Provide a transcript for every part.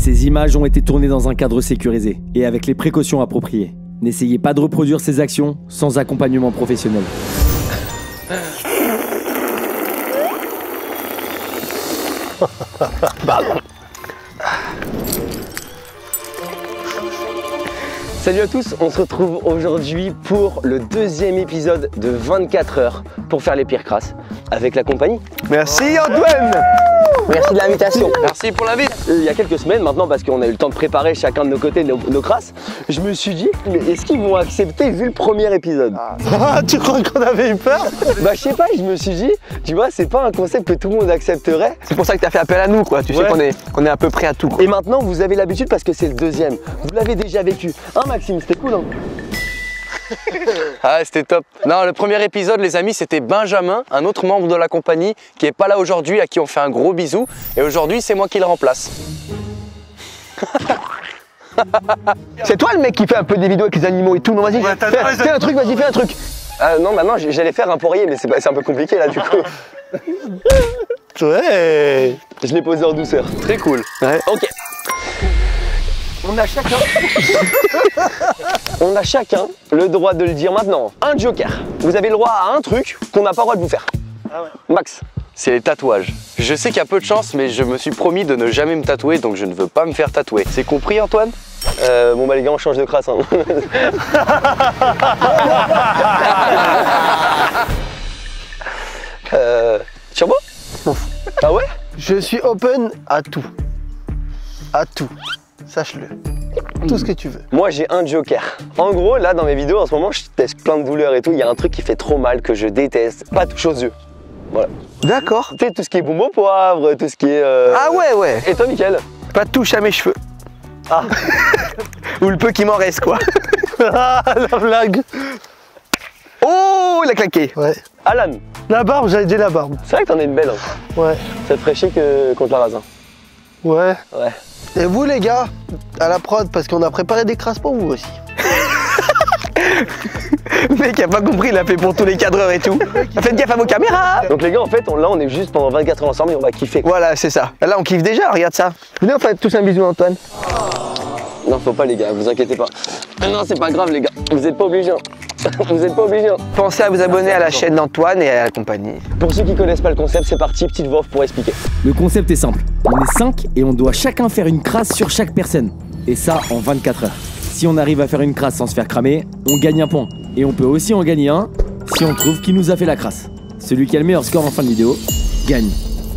Ces images ont été tournées dans un cadre sécurisé et avec les précautions appropriées. N'essayez pas de reproduire ces actions sans accompagnement professionnel. Pardon. Salut à tous, on se retrouve aujourd'hui pour le deuxième épisode de 24 heures pour faire les pires crasses avec la compagnie. Merci Antoine. Merci de l'invitation. Merci pour l'invite. Il y a quelques semaines maintenant, parce qu'on a eu le temps de préparer chacun de nos côtés nos crasses, je me suis dit, mais est-ce qu'ils vont accepter vu le premier épisode? Ah, tu crois qu'on avait eu peur? Bah je sais pas, je me suis dit, tu vois, c'est pas un concept que tout le monde accepterait. C'est pour ça que tu as fait appel à nous, quoi. Tu sais qu'on est à peu près à tout, quoi. Et maintenant, vous avez l'habitude parce que c'est le deuxième. Vous l'avez déjà vécu. Hein Maxime, c'était cool, hein? Ah, c'était top. Non, le premier épisode, les amis, c'était Benjamin, un autre membre de la compagnie qui est pas là aujourd'hui, à qui on fait un gros bisou. Et aujourd'hui, c'est moi qui le remplace. C'est toi le mec qui fait un peu des vidéos avec les animaux et tout, non vas-y, fais un truc, vas-y, fais un truc. Non, maintenant j'allais faire un poirier, mais c'est un peu compliqué là du coup. Ouais. Je l'ai posé en douceur. Très cool. Ouais. Ok. On a chacun le droit de le dire maintenant. Un joker. Vous avez le droit à un truc qu'on n'a pas le droit de vous faire. Ah ouais. Max. C'est les tatouages. Je sais qu'il y a peu de chance, mais je me suis promis de ne jamais me tatouer, donc je ne veux pas me faire tatouer. C'est compris, Antoine? Bon bah les gars, on change de crasse. Hein. Turbo? Ah ouais? Je suis open à tout. À tout. Sache-le. Tout ce que tu veux. Moi j'ai un joker. En gros là dans mes vidéos en ce moment je teste plein de douleurs et tout. Il y a un truc qui fait trop mal que je déteste. Pas touche aux yeux. Voilà. D'accord. Tu sais tout ce qui est bombe au poivre, tout ce qui est... Ah ouais. Et toi Mickaël? Pas de touche à mes cheveux. Ah. Ou le peu qui m'en reste quoi. Ah, la blague. Oh, il a claqué. Ouais. Alan. La barbe, j'avais dit la barbe. C'est vrai que t'en as une belle. Hein. Ouais. Ça te ferait chier que contre la rase. Hein. Ouais. Ouais. Et vous les gars, à la prod, parce qu'on a préparé des crasses pour vous aussi. Le mec a pas compris, il a fait pour tous les cadreurs et tout. Faites gaffe à vos caméras. Donc les gars en fait là on est juste pendant 24 heures ensemble et on va kiffer. Voilà, c'est ça. Là on kiffe déjà, regarde ça. Venez on fait tous un bisou Antoine. Non faut pas les gars, vous inquiétez pas. Non c'est pas grave les gars, vous êtes pas obligés. Vous êtes pas obligés. Pensez à vous abonner à la chaîne d'Antoine et à la compagnie. Pour ceux qui connaissent pas le concept, c'est parti, petite voix pour expliquer. Le concept est simple. On est 5 et on doit chacun faire une crasse sur chaque personne. Et ça en 24 heures. Si on arrive à faire une crasse sans se faire cramer, on gagne un point. Et on peut aussi en gagner un si on trouve qui nous a fait la crasse. Celui qui a le meilleur score en fin de vidéo gagne.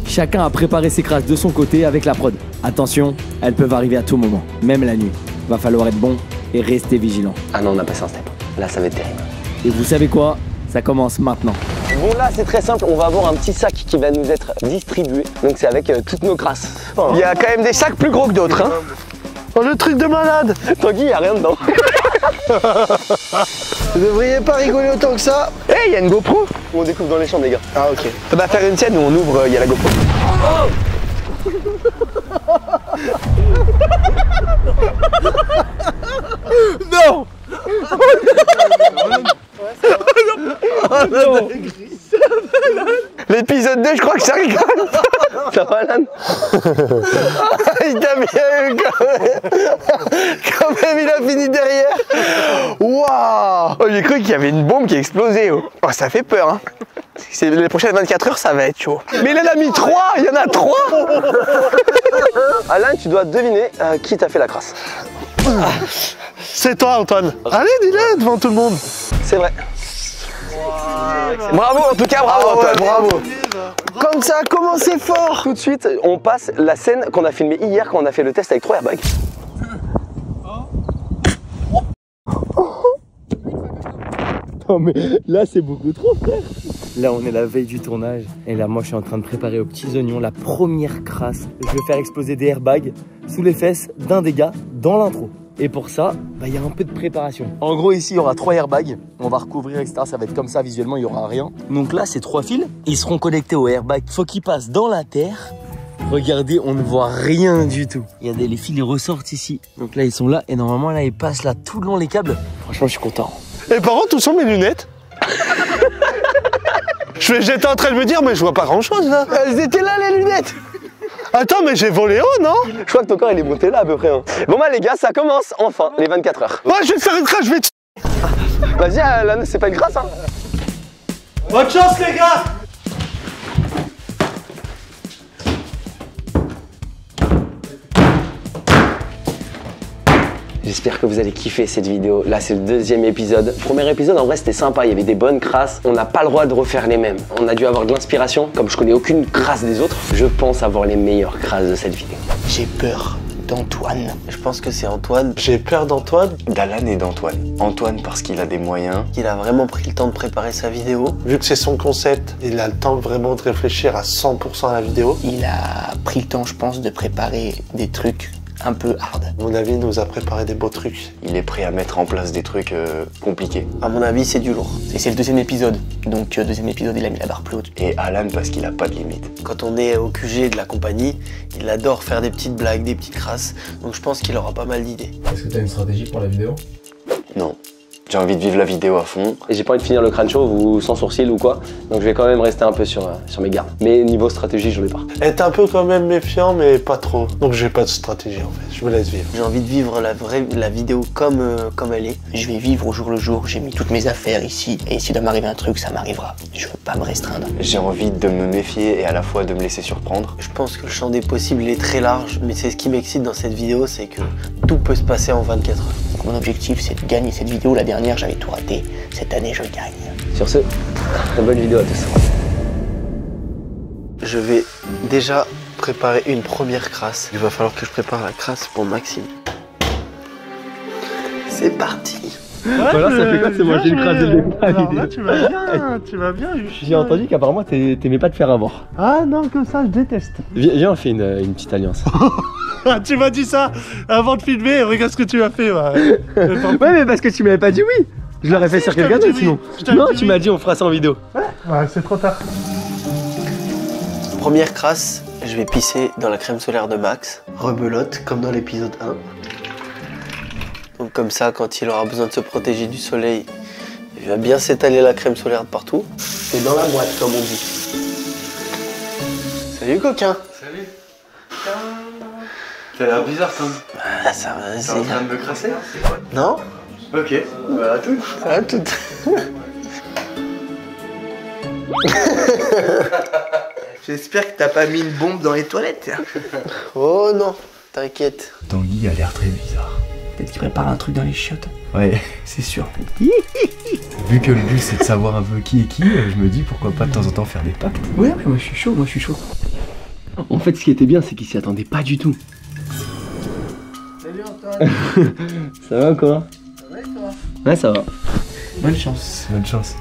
Chacun a préparé ses crasses de son côté avec la prod. Attention, elles peuvent arriver à tout moment, même la nuit. Va falloir être bon et rester vigilant. Ah non on a passé un step. Là ça va être terrible. Et vous savez quoi? Ça commence maintenant. Bon là c'est très simple, on va avoir un petit sac qui va nous être distribué. Donc c'est avec toutes nos crasses. Il y a quand même des sacs plus gros que d'autres hein. Oh le truc de malade. Tanguy, il y a rien dedans. Vous devriez pas rigoler autant que ça. Eh, il y a une GoPro. On découvre dans les chambres les gars. Ah ok. On va faire une scène où on ouvre, il y a la GoPro. Non. L'épisode 2, je crois que ça rigole. Ça va Alan? Il t'a bien eu quand même. Quand même, il a fini derrière. Waouh. Oh, j'ai cru qu'il y avait une bombe qui a explosé. Oh, ça fait peur. Hein. C'est les prochaines 24 heures, ça va être chaud. Mais il en a mis 3. Il y en a 3. Alan, tu dois deviner qui t'a fait la crasse. C'est toi Antoine. Allez, dis-le devant tout le monde. C'est vrai. Bravo, en tout cas, bravo Antoine, bravo. Comme ça a commencé fort. Tout de suite, on passe la scène qu'on a filmée hier quand on a fait le test avec 3 airbags. Non mais là c'est beaucoup trop frère. Là on est la veille du tournage et là moi je suis en train de préparer aux petits oignons la première crasse. Je vais faire exploser des airbags sous les fesses d'un des gars dans l'intro. Et pour ça, il y a un peu de préparation. En gros ici il y aura 3 airbags, on va recouvrir etc. Ça va être comme ça visuellement, il n'y aura rien. Donc là ces 3 fils, ils seront connectés au airbag. Faut qu'ils passent dans la terre. Regardez, on ne voit rien du tout. Regardez, les fils ils ressortent ici. Donc là ils sont là et normalement là ils passent là tout le long les câbles. Franchement je suis content. Et par contre, où sont mes lunettes? J'étais en train de me dire, mais je vois pas grand chose là. Elles étaient là les lunettes. Attends, mais j'ai volé haut, non? Je crois que ton corps il est monté là à peu près. Hein. Bon bah les gars, ça commence enfin, les 24 heures. Ouais, je vais te faire une crasse, je vais te... Vas-y Alan, c'est pas une crasse hein. Bonne chance les gars. J'espère que vous allez kiffer cette vidéo. Là, c'est le deuxième épisode. Premier épisode, en vrai, c'était sympa. Il y avait des bonnes crasses. On n'a pas le droit de refaire les mêmes. On a dû avoir de l'inspiration. Comme je connais aucune crasse des autres, je pense avoir les meilleures crasses de cette vidéo. J'ai peur d'Antoine. Je pense que c'est Antoine. J'ai peur d'Antoine. D'Alan et d'Antoine. Antoine parce qu'il a des moyens. Il a vraiment pris le temps de préparer sa vidéo. Vu que c'est son concept, il a le temps vraiment de réfléchir à 100% à la vidéo. Il a pris le temps, je pense, de préparer des trucs un peu hard. À mon avis, il nous a préparé des beaux trucs. Il est prêt à mettre en place des trucs compliqués. À mon avis, c'est du lourd. Et c'est le deuxième épisode. Donc, deuxième épisode, il a mis la barre plus haute. Et Alan parce qu'il a pas de limite. Quand on est au QG de la compagnie, il adore faire des petites blagues, des petites crasses. Donc je pense qu'il aura pas mal d'idées. Est-ce que tu as une stratégie pour la vidéo? Non. J'ai envie de vivre la vidéo à fond. Et j'ai pas envie de finir le crâne chauve ou sans sourcil ou quoi. Donc je vais quand même rester un peu sur mes gardes. Mais niveau stratégie, j'en ai pas. Être un peu quand même méfiant, mais pas trop. Donc j'ai pas de stratégie en fait. Je me laisse vivre. J'ai envie de vivre la vidéo comme elle est. Je vais vivre au jour le jour. J'ai mis toutes mes affaires ici. Et s'il doit m'arriver un truc, ça m'arrivera. Je veux pas me restreindre. J'ai envie de me méfier et à la fois de me laisser surprendre. Je pense que le champ des possibles il est très large, mais c'est ce qui m'excite dans cette vidéo, c'est que tout peut se passer en 24 heures. Mon objectif, c'est de gagner cette vidéo. La dernière, j'avais tout raté. Cette année, je gagne. Sur ce, très bonne vidéo à tous. Je vais déjà préparer une première crasse. Il va falloir que je prépare la crasse pour Maxime. C'est parti. Voilà, ça fait quoi? C'est moi, j'ai écrasé le Alors là, tu vas bien, J'ai entendu qu'apparemment t'aimais pas te faire avoir. Ah non, comme ça, je déteste. Viens, on fait une petite alliance. Tu m'as dit ça avant de filmer, regarde ce que tu as fait. Ouais, Ouais, mais parce que tu m'avais pas dit oui. Je l'aurais fait sur quelqu'un d'autre sinon. Non, tu m'as dit on fera ça en vidéo. Ouais, c'est trop tard. Première crasse, je vais pisser dans la crème solaire de Max. Rebelote, comme dans l'épisode 1. Donc comme ça, quand il aura besoin de se protéger du soleil, il va bien s'étaler la crème solaire de partout. Et dans la boîte, comme on dit. Salut coquin. Salut. T'as l'air bizarre Tom. Ah, ça va, T'es en train de me crasser? Non? Ok, bah à toutes. À tout. J'espère que t'as pas mis une bombe dans les toilettes. Oh non, t'inquiète. Tanguy a l'air très bizarre. Peut-être qu'il prépare un truc dans les chiottes. Ouais. C'est sûr. Vu que le but c'est de savoir un peu qui est qui, je me dis pourquoi pas de temps en temps faire des pactes. Ouais, mais moi je suis chaud, En fait, ce qui était bien, c'est qu'il s'y attendait pas du tout. Salut Antoine. Ça va quoi? Ça va et toi? Ouais, ça va. Bonne chance. Bonne chance.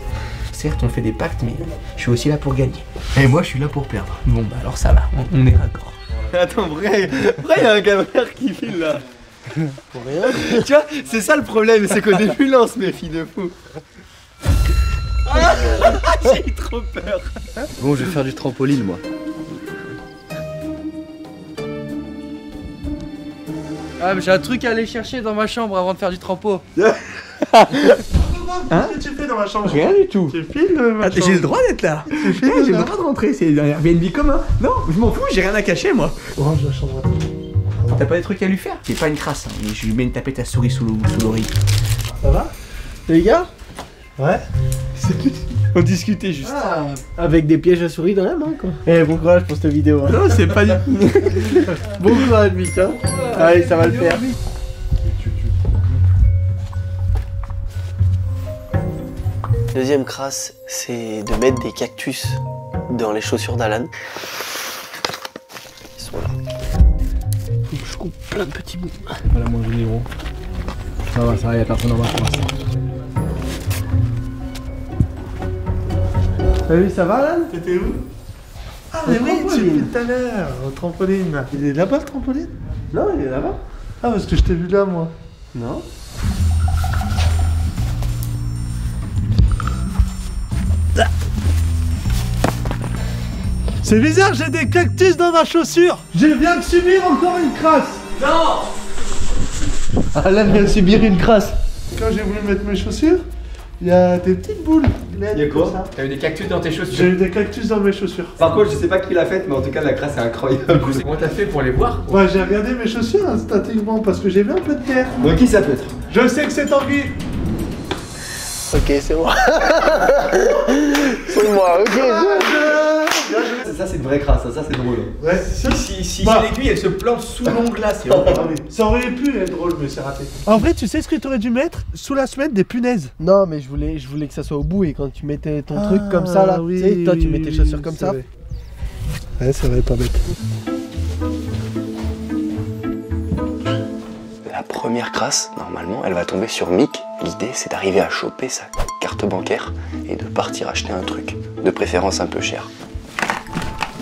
Certes, on fait des pactes, mais je suis aussi là pour gagner. Et moi je suis là pour perdre. Bon, bah alors ça va, on est raccord. Attends, vrai, il y a un caméra qui file là. Pour rien. Tu vois, c'est ça le problème, c'est qu'au début là on se méfie de fou. J'ai eu trop peur. Bon, je vais faire du trampoline moi. Ah mais j'ai un truc à aller chercher dans ma chambre avant de faire du trampo. Qu'est-ce que tu fais dans ma chambre? Rien du tout. Tu filmes ma chambre? J'ai le droit d'être là. J'ai le droit de rentrer, c'est un Airbnb commun. Non, je m'en fous, j'ai rien à cacher moi. Orange la chambre. T'as pas des trucs à lui faire? C'est pas une crasse, hein, mais je lui mets une tapette à souris sous l'oreille. Ça va? Les gars? Ouais. On discutait juste. Ah, avec des pièges à souris dans la main quoi. Eh, bon courage pour cette vidéo. Hein. Non, c'est pas du tout. Bon courage, Mick. Hein. Allez, ça va le faire. Deuxième crasse, c'est de mettre des cactus dans les chaussures d'Alan. Ils sont là. Faut que je coupe plein de petits bouts. C'est pas la moins jolie gros. Ça va, y'a personne en bas pour l'instant. Salut, ça va Alan? T'étais où? Ah mais oui, tu l'as vu tout à l'heure, au trampoline. Il est là-bas le trampoline? Non, il est là-bas. Ah parce que je t'ai vu là moi. Non. C'est bizarre, j'ai des cactus dans ma chaussure. Je viens de subir encore une crasse. Alan vient de subir une crasse. Quand j'ai voulu mettre mes chaussures, Il y a des petites boules. Il y a quoi? T'as eu des cactus dans tes J'ai chaussures. eu des cactus dans mes chaussures. Par contre, je sais pas qui l'a faite, mais en tout cas, la crasse est incroyable. Comment t'as fait pour les voir? Ouais, j'ai regardé mes chaussures instinctivement parce que j'ai vu un peu de terre. Donc, qui ça peut être? Je sais que c'est Tanguy. Ok, c'est moi. C'est moi, ok. Ça, c'est une vraie crasse, ça c'est drôle. Ouais. Si Bah. l'aiguille elle se plante sous l'onglet, c'est Ça aurait pu être drôle, mais c'est raté. En vrai, tu sais ce que tu aurais dû mettre? Sous la semelle, des punaises. Non, mais je voulais que ça soit au bout et quand tu mettais ton truc comme ça là, tu sais, toi tu mets tes chaussures comme ça. Vrai. Ouais, c'est vrai, pas bête. La première crasse, normalement, elle va tomber sur Mick. L'idée, c'est d'arriver à choper sa carte bancaire et de partir acheter un truc, de préférence un peu cher.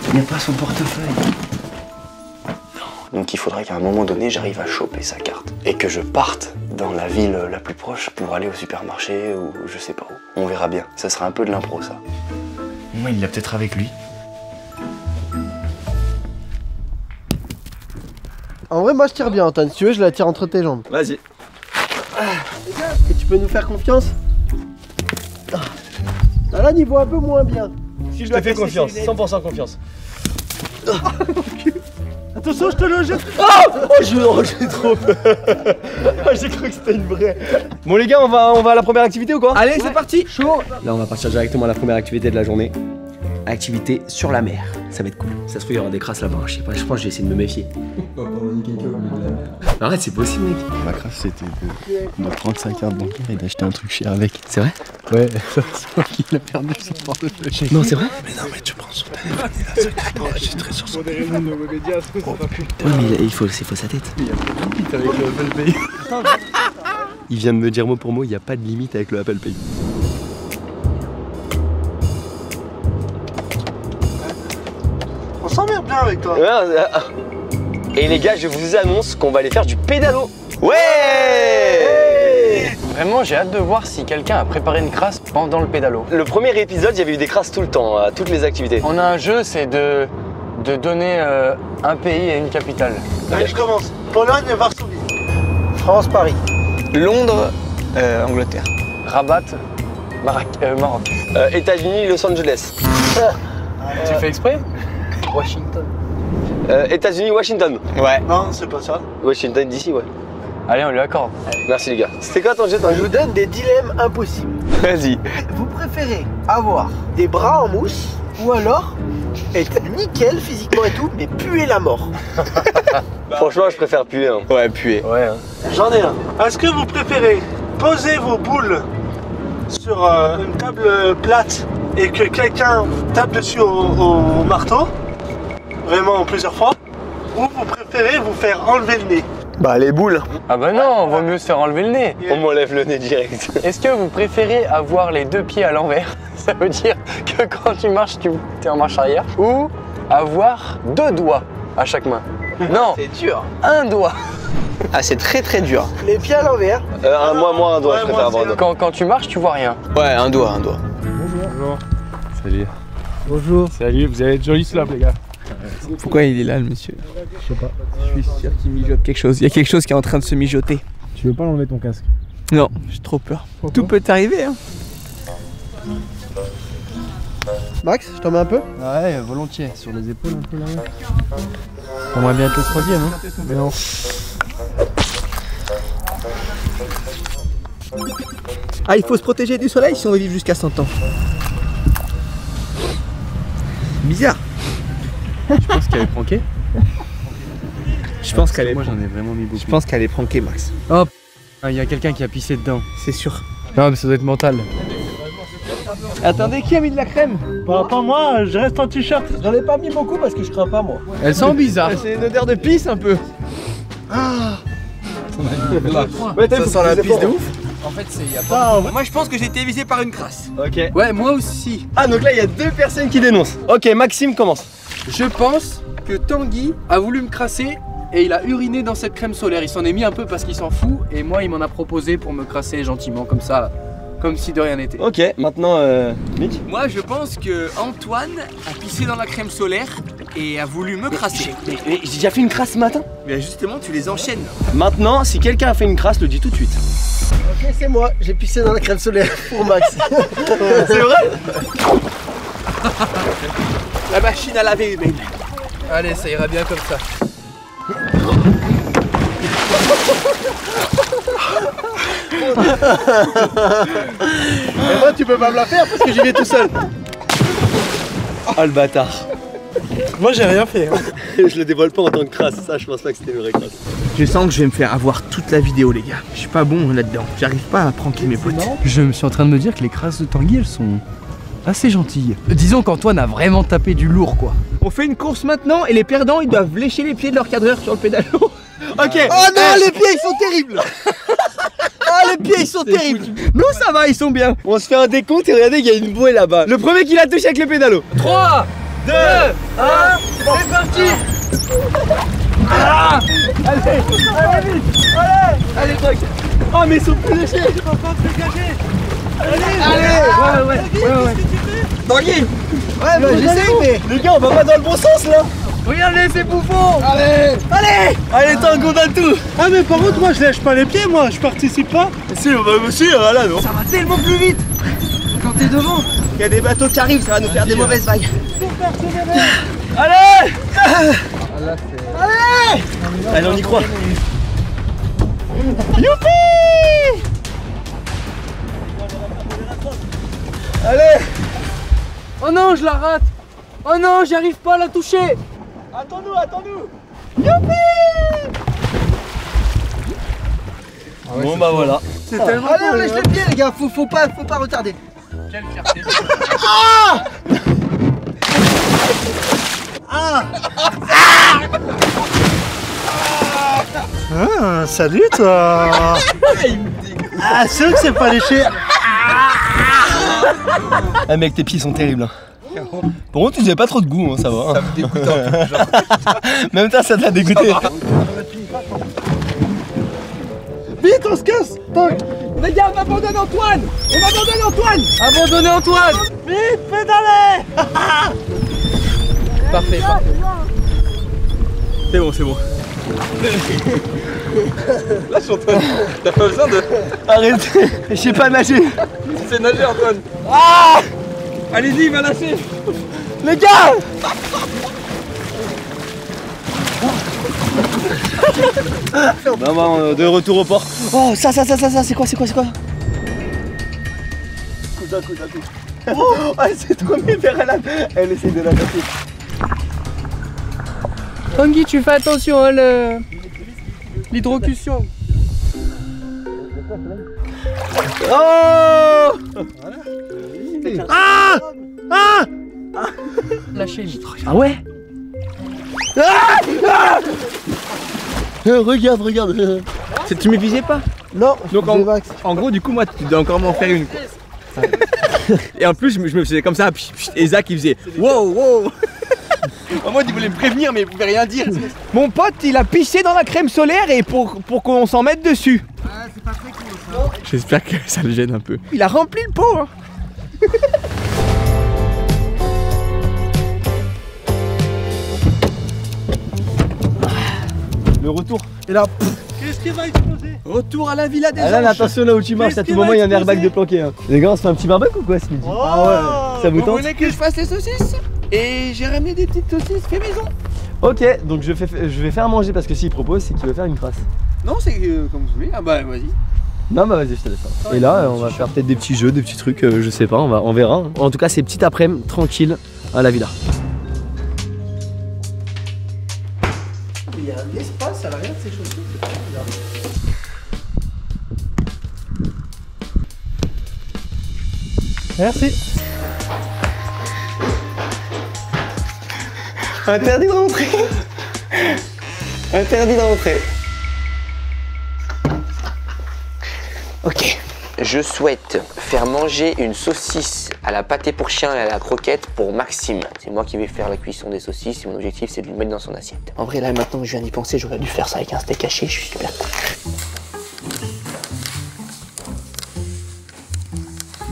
Il n'y a pas son portefeuille. Non. Donc il faudra qu'à un moment donné, j'arrive à choper sa carte et que je parte dans la ville la plus proche pour aller au supermarché ou je sais pas où. On verra bien. Ça sera un peu de l'impro, ça. Moi, il l'a peut-être avec lui. En vrai, moi je tire bien, Antoine. Si tu veux, je la tire entre tes jambes. Vas-y. Et tu peux nous faire confiance? Ah, là, niveau un peu moins bien. Je te fais confiance, 100% confiance. Attention, je te le jette. J'ai trop peur. J'ai cru que c'était une vraie. Bon les gars, on va à la première activité ou quoi? Allez, c'est parti. Chaud. Là, on va partir directement à la première activité de la journée. Activité sur la mer. Ça va être cool. Ça se trouve, il y aura des crasses là-bas. Je sais pas, je pense que je vais essayer de me méfier. Arrête, c'est possible, mec. Ma crasse, c'était de prendre sa carte bancaire et d'acheter un truc cher avec. C'est vrai? Ouais, c'est moi qui l'a perdu son portefeuille. Non, c'est vrai? Mais non, mais tu prends son téléphone, il a secrètement enregistré sur son téléphone. Ouais, mais il faut sa tête. Avec le Apple Pay. Il vient de me dire mot pour mot, il n'y a pas de limite avec le Apple Pay. On s'emmerde bien avec toi. Et les gars, je vous annonce qu'on va aller faire du pédalo. Ouais. Vraiment, j'ai hâte de voir si quelqu'un a préparé une crasse pendant le pédalo. Le premier épisode, il y avait eu des crasses tout le temps, à toutes les activités. On a un jeu, c'est de donner un pays et une capitale. Allez, je commence. Pologne et Varsovie. France, Paris. Londres, Angleterre. Rabat, Maroc. États-Unis, Los Angeles. Tu fais exprès? Washington. États-Unis, Washington. Ouais. Non, c'est pas ça. Washington d'ici, ouais. Allez, on lui accorde. Merci les gars. C'était quoi ton jet? Je vous donne des dilemmes impossibles. Vas-y. Vous préférez avoir des bras en mousse ou alors être nickel physiquement et tout, mais puer la mort? Franchement, je préfère puer. Hein. Ouais, puer. Ouais. J'en ai un. Est-ce que vous préférez poser vos boules sur une table plate et que quelqu'un tape dessus au marteau, vraiment plusieurs fois, ou vous préférez vous faire enlever le nez? Bah, les boules. Ah bah non, vaut mieux se faire enlever le nez. On m'enlève le nez direct. Est-ce que vous préférez avoir les deux pieds à l'envers? Ça veut dire que quand tu marches, tu es en marche arrière. Ou avoir deux doigts à chaque main. Non, C'est dur. un doigt. Ah, c'est très très dur. Les pieds à l'envers. Moi, un doigt, Ouais, je moi préfère aussi, avoir un doigt. Quand tu marches, tu vois rien. Ouais, un doigt, un doigt. Salut. Bonjour. Salut, vous avez de jolis slaps, les gars. Pourquoi il est là, le monsieur? Je sais pas. Je suis sûr qu'il mijote quelque chose. Il y a quelque chose qui est en train de se mijoter. Tu veux pas enlever ton casque? Non, j'ai trop peur. Tout peut arriver, hein. Max, je t'en mets un peu? Ouais, volontiers. Sur les épaules un peu là. J'aimerais bien être le troisième, hein. Mais non. Ah, il faut se protéger du soleil si on veut vivre jusqu'à 100 ans. Bizarre. Je pense qu'elle est pranké. Je pense qu'elle est. Moi, j'en ai vraiment mis beaucoup. Je pense qu'elle est pranké, Max. Il y a quelqu'un qui a pissé dedans. C'est sûr. Non, mais ça doit être mental. Attendez, qui a mis de la crème? Bah, pas moi, je reste en t-shirt. J'en ai pas mis beaucoup parce que je crains pas, moi. Elle sent bizarre. C'est une odeur de pisse un peu. Ça sent la pisse de ouf. En fait, c'est y a pas. Moi, je pense que j'ai été visé par une crasse. Ok. Ouais, moi aussi. Ah, donc là, il y a deux personnes qui dénoncent. Ok, Maxime commence. Je pense que Tanguy a voulu me crasser et il a uriné dans cette crème solaire. Il s'en est mis un peu parce qu'il s'en fout et moi, il m'en a proposé pour me crasser gentiment comme ça, comme si de rien n'était. Ok, maintenant, Mick. Moi, je pense que Antoine a pissé dans la crème solaire et a voulu me crasser. Mais j'ai déjà fait une crasse ce matin. Mais justement, tu les enchaînes. Maintenant, si quelqu'un a fait une crasse, le dis tout de suite. Ok, c'est moi, j'ai pissé dans la crème solaire pour Max. C'est vrai? La machine à laver, baby. Allez, ça ira bien comme ça. Et moi, tu peux pas me la faire parce que j'y vais tout seul. Oh le bâtard. Moi j'ai rien fait. Hein. Je le dévoile pas en tant que crasse, ça je pense pas que c'était une vraie crasse. Je sens que je vais me faire avoir toute la vidéo, les gars. Je suis pas bon là-dedans. J'arrive pas à pranker mes potes. Je me suis en train de me dire que les crasses de Tanguy, elles sont assez gentilles. Disons qu'Antoine a vraiment tapé du lourd, quoi. On fait une course maintenant et les perdants, ils doivent lécher les pieds de leur cadreur sur le pédalo. Ok. Oh non, les pieds ils sont terribles. Oh, les pieds ils sont terribles. Non, ça va, ils sont bien. On se fait un décompte et regardez, il y a une bouée là-bas. Le premier qui l'a touché avec le pédalo. 3, 2, 1, c'est parti. Ah, allez, allez, vite. Allez, Doc. Oh, mais ils sont plus léchés. Tu vas pas te dégager. Allez. Ouais. Tanguy. Ouais, bah j'essaye, mais. Les gars, on va pas dans le bon sens là. Regardez ces bouffons. Allez, Tango, on donne tout. Ah mais par contre moi je lèche pas les pieds moi, je participe pas. Si, bah aussi, voilà, non. Ça va tellement plus vite. Quand t'es devant, il y a des bateaux qui arrivent, ça va nous faire des mauvaises vagues. Allez. Allez, on y croit. Youpi. Allez. Oh non, je la rate. Oh non, j'arrive pas à la toucher. Attends-nous. Bon bah voilà. C'est tellement allez, on lèche les pieds, les gars, faut pas retarder. Quelle fierté. Ah, salut toi. Ah, c'est vrai que c'est pas léché. Ah mec, tes pieds sont terribles. Hein. Par contre, tu faisais pas trop de goût, hein, ça va. Ça me dégoûte un peu. Genre. Même toi, ça t'a dégoûté. Vite, on se casse. Les gars, on abandonne Antoine. Abandonnez Antoine. Vite, pédalez. Parfait. C'est bon. Lâche Antoine. T'as pas besoin de. Arrête, je sais pas nager. C'est nager Antoine. Allez-y, il va lâcher. Les gars. Bon, de retour au port. Oh, ça, c'est quoi? Oh, elle s'est tournée vers elle essaie de la passer. Tanguy, tu fais attention à l'hydrocution. Oh. Lâchez vite. Ah ouais. Regarde. Tu m'épuisais pas? Non, Donc en gros, du coup, moi, tu dois encore m'en faire une. Quoi. Et en plus, je me faisais comme ça. Et Zach, il faisait wow. En mode, il voulait me prévenir, mais il pouvait rien dire. Mon pote, il a pissé dans la crème solaire et pour qu'on s'en mette dessus. Ah, c'est pas très cool ça. J'espère que ça le gêne un peu. Il a rempli le pot. Hein. Le retour. Et là, Qu'est-ce qui va exploser? retour à la villa des Ah là, anges. attention là où tu marches, à tout moment il y a un airbag de planqué. Hein. Les gars, on se fait un petit barbecue ou quoi ce midi? Ah Ça vous tente? voulez que je fasse les saucisses? Et j'ai ramené des petites saucisses fait maison. Ok, donc je vais faire manger parce que s'il propose, c'est qu'il veut faire une crasse. Non, c'est comme vous voulez. Ah bah, vas-y. Non, bah vas-y, je te laisse ça. Et là, on va faire peut-être des petits jeux, des petits trucs, je sais pas, on verra. Hein. En tout cas, c'est petit après-midi, tranquille, à la villa. Il y a un espace à l'arrière de ces chaussures, c'est pas bizarre. Merci. Interdit d'entrer. Interdit d'entrer. Ok. Je souhaite faire manger une saucisse à la pâté pour chien et à la croquette pour Maxime. C'est moi qui vais faire la cuisson des saucisses et mon objectif c'est de lui mettre dans son assiette. En vrai, là, maintenant que je viens d'y penser, j'aurais dû faire ça avec un steak haché, je suis super content.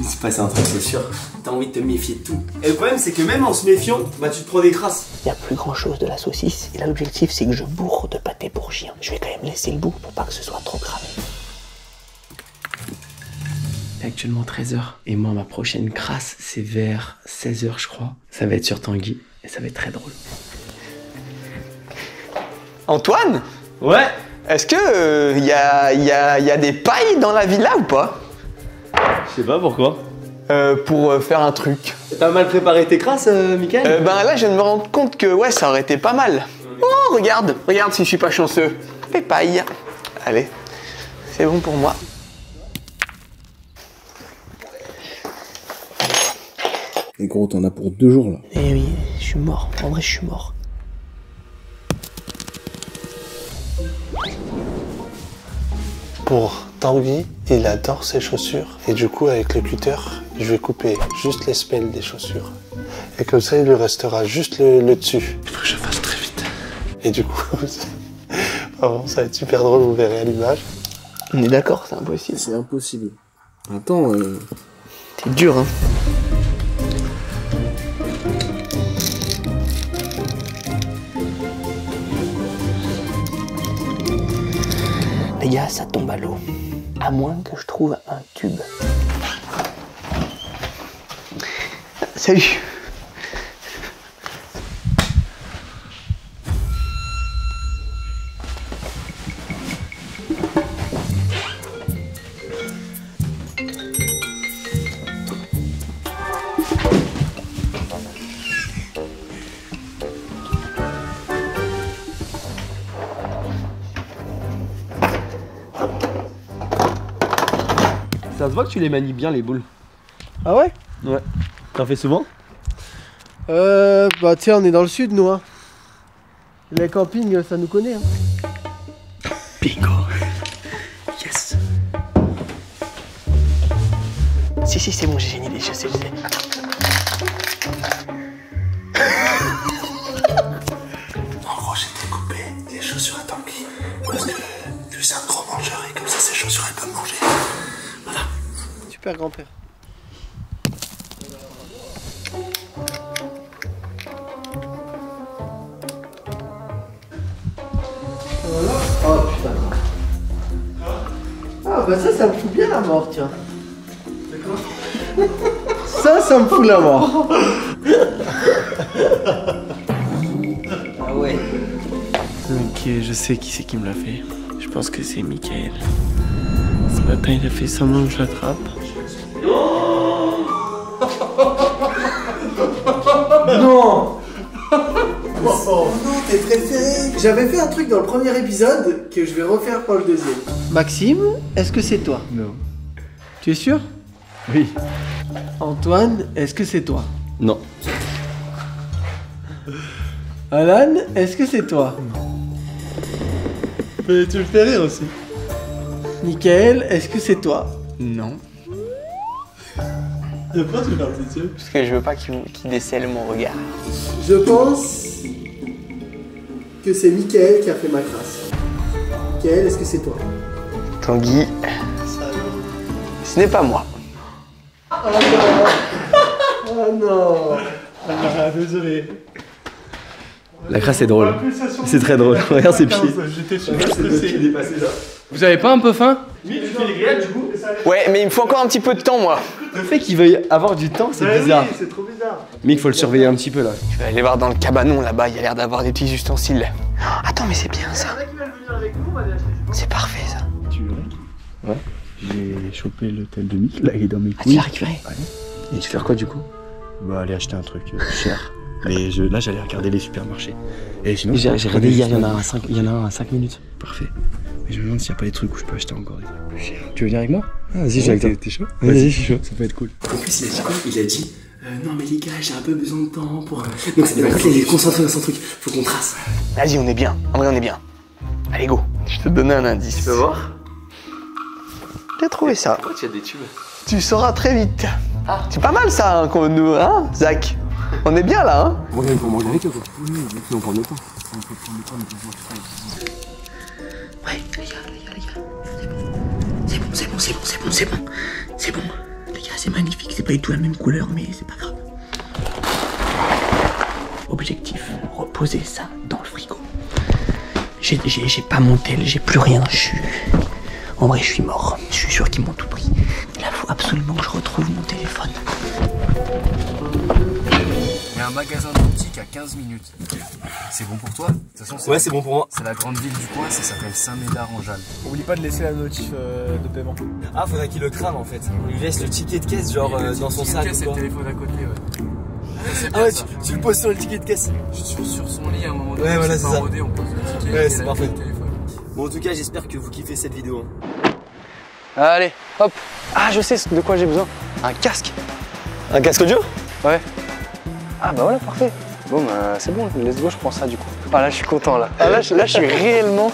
Il s'est passé un truc, c'est sûr. T'as envie de te méfier de tout. Et le problème, c'est que même en se méfiant, bah tu te prends des crasses. Il n'y a plus grand chose de la saucisse, et là, l'objectif, c'est que je bourre de pâté pour chien. Je vais quand même laisser le bout pour pas que ce soit trop cramé. est actuellement 13h. Et moi, ma prochaine crasse, c'est vers 16h, je crois. Ça va être sur Tanguy et ça va être très drôle. Antoine? Ouais. Est-ce que y a des pailles dans la villa ou pas? Je sais pas pourquoi. Pour faire un truc. T'as mal préparé tes crasses, Mickaël? Ben là, je viens de me rendre compte que ouais, ça aurait été pas mal. Oh, regarde si je suis pas chanceux. Des pailles. Allez, c'est bon pour moi. Et gros, t'en as pour 2 jours là. Eh oui, je suis mort. En vrai, je suis mort. Pour Tanguy, il adore ses chaussures. Et du coup, avec le cutter, je vais couper juste les semelles des chaussures. Et comme ça, il lui restera juste le dessus. Il faut que je fasse très vite. Et du coup, vraiment, ça va être super drôle, vous verrez à l'image. On est d'accord, c'est impossible. C'est impossible. Attends, C'est dur, hein. Les gars, ça tombe à l'eau. À moins que je trouve un tube. Salut. Ça se voit que tu les manies bien les boules. Ah ouais? Ouais. T'en fais souvent? Bah tiens, on est dans le sud, nous, hein. Les campings, ça nous connaît, hein. Bingo. Yes. Si, c'est bon, j'ai une idée, je sais. En gros, j'ai découpé des chaussures à Tanguy. Parce que lui, c'est un gros mangeur et comme ça, ses chaussures, elles peuvent manger. Voilà. Super grand-père. Voilà. Oh putain. Ah bah ça me fout bien la mort, tiens. Ça me fout la mort. Ah ouais. Ok, je sais qui c'est qui me l'a fait. Je pense que c'est Mickaël. Ce matin, il a fait semblant que je l'attrape. Non. Oh non, t'es préféré. J'avais fait un truc dans le premier épisode que je vais refaire pour le deuxième. Maxime, est-ce que c'est toi? Non. Tu es sûr? Oui. Antoine, est-ce que c'est toi? Non. Alan, est-ce que c'est toi? Non. Mais tu me fais rire aussi. Mickaël, est-ce que c'est toi? Non. Pourquoi tu fermes tes yeux? Parce que je veux pas qu'il décèle mon regard. Je pense que c'est Mickaël qui a fait ma crasse. Mickaël, est-ce que c'est toi? Tanguy, ce n'est pas moi. Oh non. Oh non. Ah, désolé. La crasse est drôle. C'est très drôle. Regarde ses pieds. J'étais super stressé. Vous avez pas un peu faim? Oui, tu fais les grillades du coup. Ouais, mais il me faut encore un petit peu de temps, moi. Le fait qu'il veuille avoir du temps, c'est bizarre. Oui, c'est trop bizarre. Mais il faut le surveiller un petit peu là. Je vais aller voir dans le cabanon là-bas, il y a l'air d'avoir des petits ustensiles. Attends, mais c'est bien ça. C'est parfait ça. Tu veux? Ouais. J'ai chopé l'hôtel de Mick, là il est dans mes Ah, tu couilles. l'as récupéré? Et tu fais quoi du coup? Bah aller acheter un truc cher. Mais là j'allais regarder les supermarchés. Et sinon, J'ai regardé hier, il y en a un à 5 minutes. Parfait. Mais je me demande s'il n'y a pas des trucs où je peux acheter encore des trucs plus chers. Tu veux venir avec moi? Ah, vas-y, Ouais, j'ai avec toi. t'es chaud? Vas-y, je suis chaud. Ça peut être cool. En plus, il a dit quoi? Il a dit non, mais les gars, j'ai un peu besoin de temps pour. Donc, il est concentré dans son truc. Faut qu'on trace. Vas-y, on est bien. En vrai, on est bien. Allez, go. Je te donne un indice. Tu peux voir? J'ai trouvé ça. Pourquoi tu as des tubes? Tu sauras très vite. C'est pas mal ça, hein, nous, hein, Zach? On est bien là, hein? Bon, il faut manger avec eux quoi. Oui, on prend le temps. Ouais, les gars. C'est bon. Les gars, c'est magnifique. C'est pas du tout la même couleur, mais c'est pas grave. Objectif, reposer ça dans le frigo. J'ai pas mon tel, j'ai plus rien. En vrai, je suis mort. Je suis sûr qu'ils m'ont tout pris. Là, faut absolument retrouve mon téléphone. Il y a un magasin d'optique à 15 minutes. C'est bon pour toi? De toute façon, Ouais, c'est bon pour moi. C'est la grande ville du coin, ça s'appelle Saint-Médard-en-Jalles. Oublie pas de laisser la notif de paiement. Ah, faudrait qu'il le crame en fait. On lui laisse le ticket de caisse, genre dans son sac. C'est le téléphone à côté, ouais. Ah ouais, tu le poses sur le ticket de caisse. Sur son lit à un moment donné. Ouais, voilà, c'est ça. Rodé, on pose le ticket. Ouais, c'est parfait. Le téléphone. Bon, en tout cas, j'espère que vous kiffez cette vidéo. Allez, hop. Ah, je sais de quoi j'ai besoin. Un casque. Un casque audio? Ouais. Ah bah voilà, parfait. Bon bah c'est bon, let's go, je prends ça du coup. Ah là je suis content là. Ah là je suis réellement...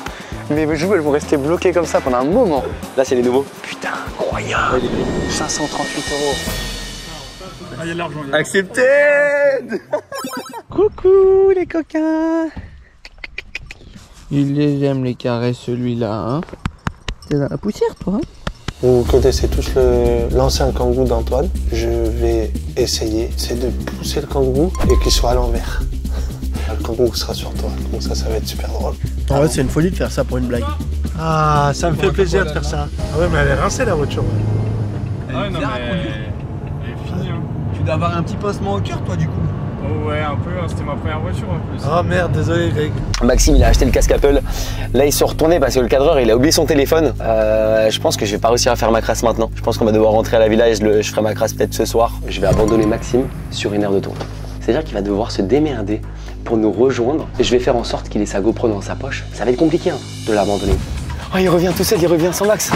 Mes joues elles vont rester bloquées comme ça pendant un moment. Là c'est les nouveaux. Putain, incroyable. 538 €. Ah, il y a de l'argent. Accepté. Coucou les coquins. Il les aime les caresses celui-là, hein. T'es dans la poussière toi, hein. Vous connaissez tous l'ancien kangourou d'Antoine. Je vais essayer, c'est de pousser le kangourou et qu'il soit à l'envers. Le kangourou sera sur toi, donc ça va être super drôle. En fait c'est une folie de faire ça pour une blague. Ah, ça me fait plaisir de faire ça. Ah ouais, mais elle est rincée la voiture. Ah ouais, non, mais elle est finie. Hein. Tu dois avoir un petit pincement au cœur, toi, du coup. Oh ouais, un peu, hein, c'était ma première voiture en plus. Oh merde, désolé Greg. Maxime il a acheté le casque Apple. Là il se retourné parce que le cadreur il a oublié son téléphone. Je pense que je vais pas réussir à faire ma crasse maintenant. Je pense qu'on va devoir rentrer à la villa et je ferai ma crasse peut-être ce soir. Je vais abandonner Maxime sur une aire de tour. C'est-à-dire qu'il va devoir se démerder pour nous rejoindre. Et je vais faire en sorte qu'il ait sa GoPro dans sa poche. Ça va être compliqué hein, de l'abandonner. Oh il revient tout seul, il revient sans Max.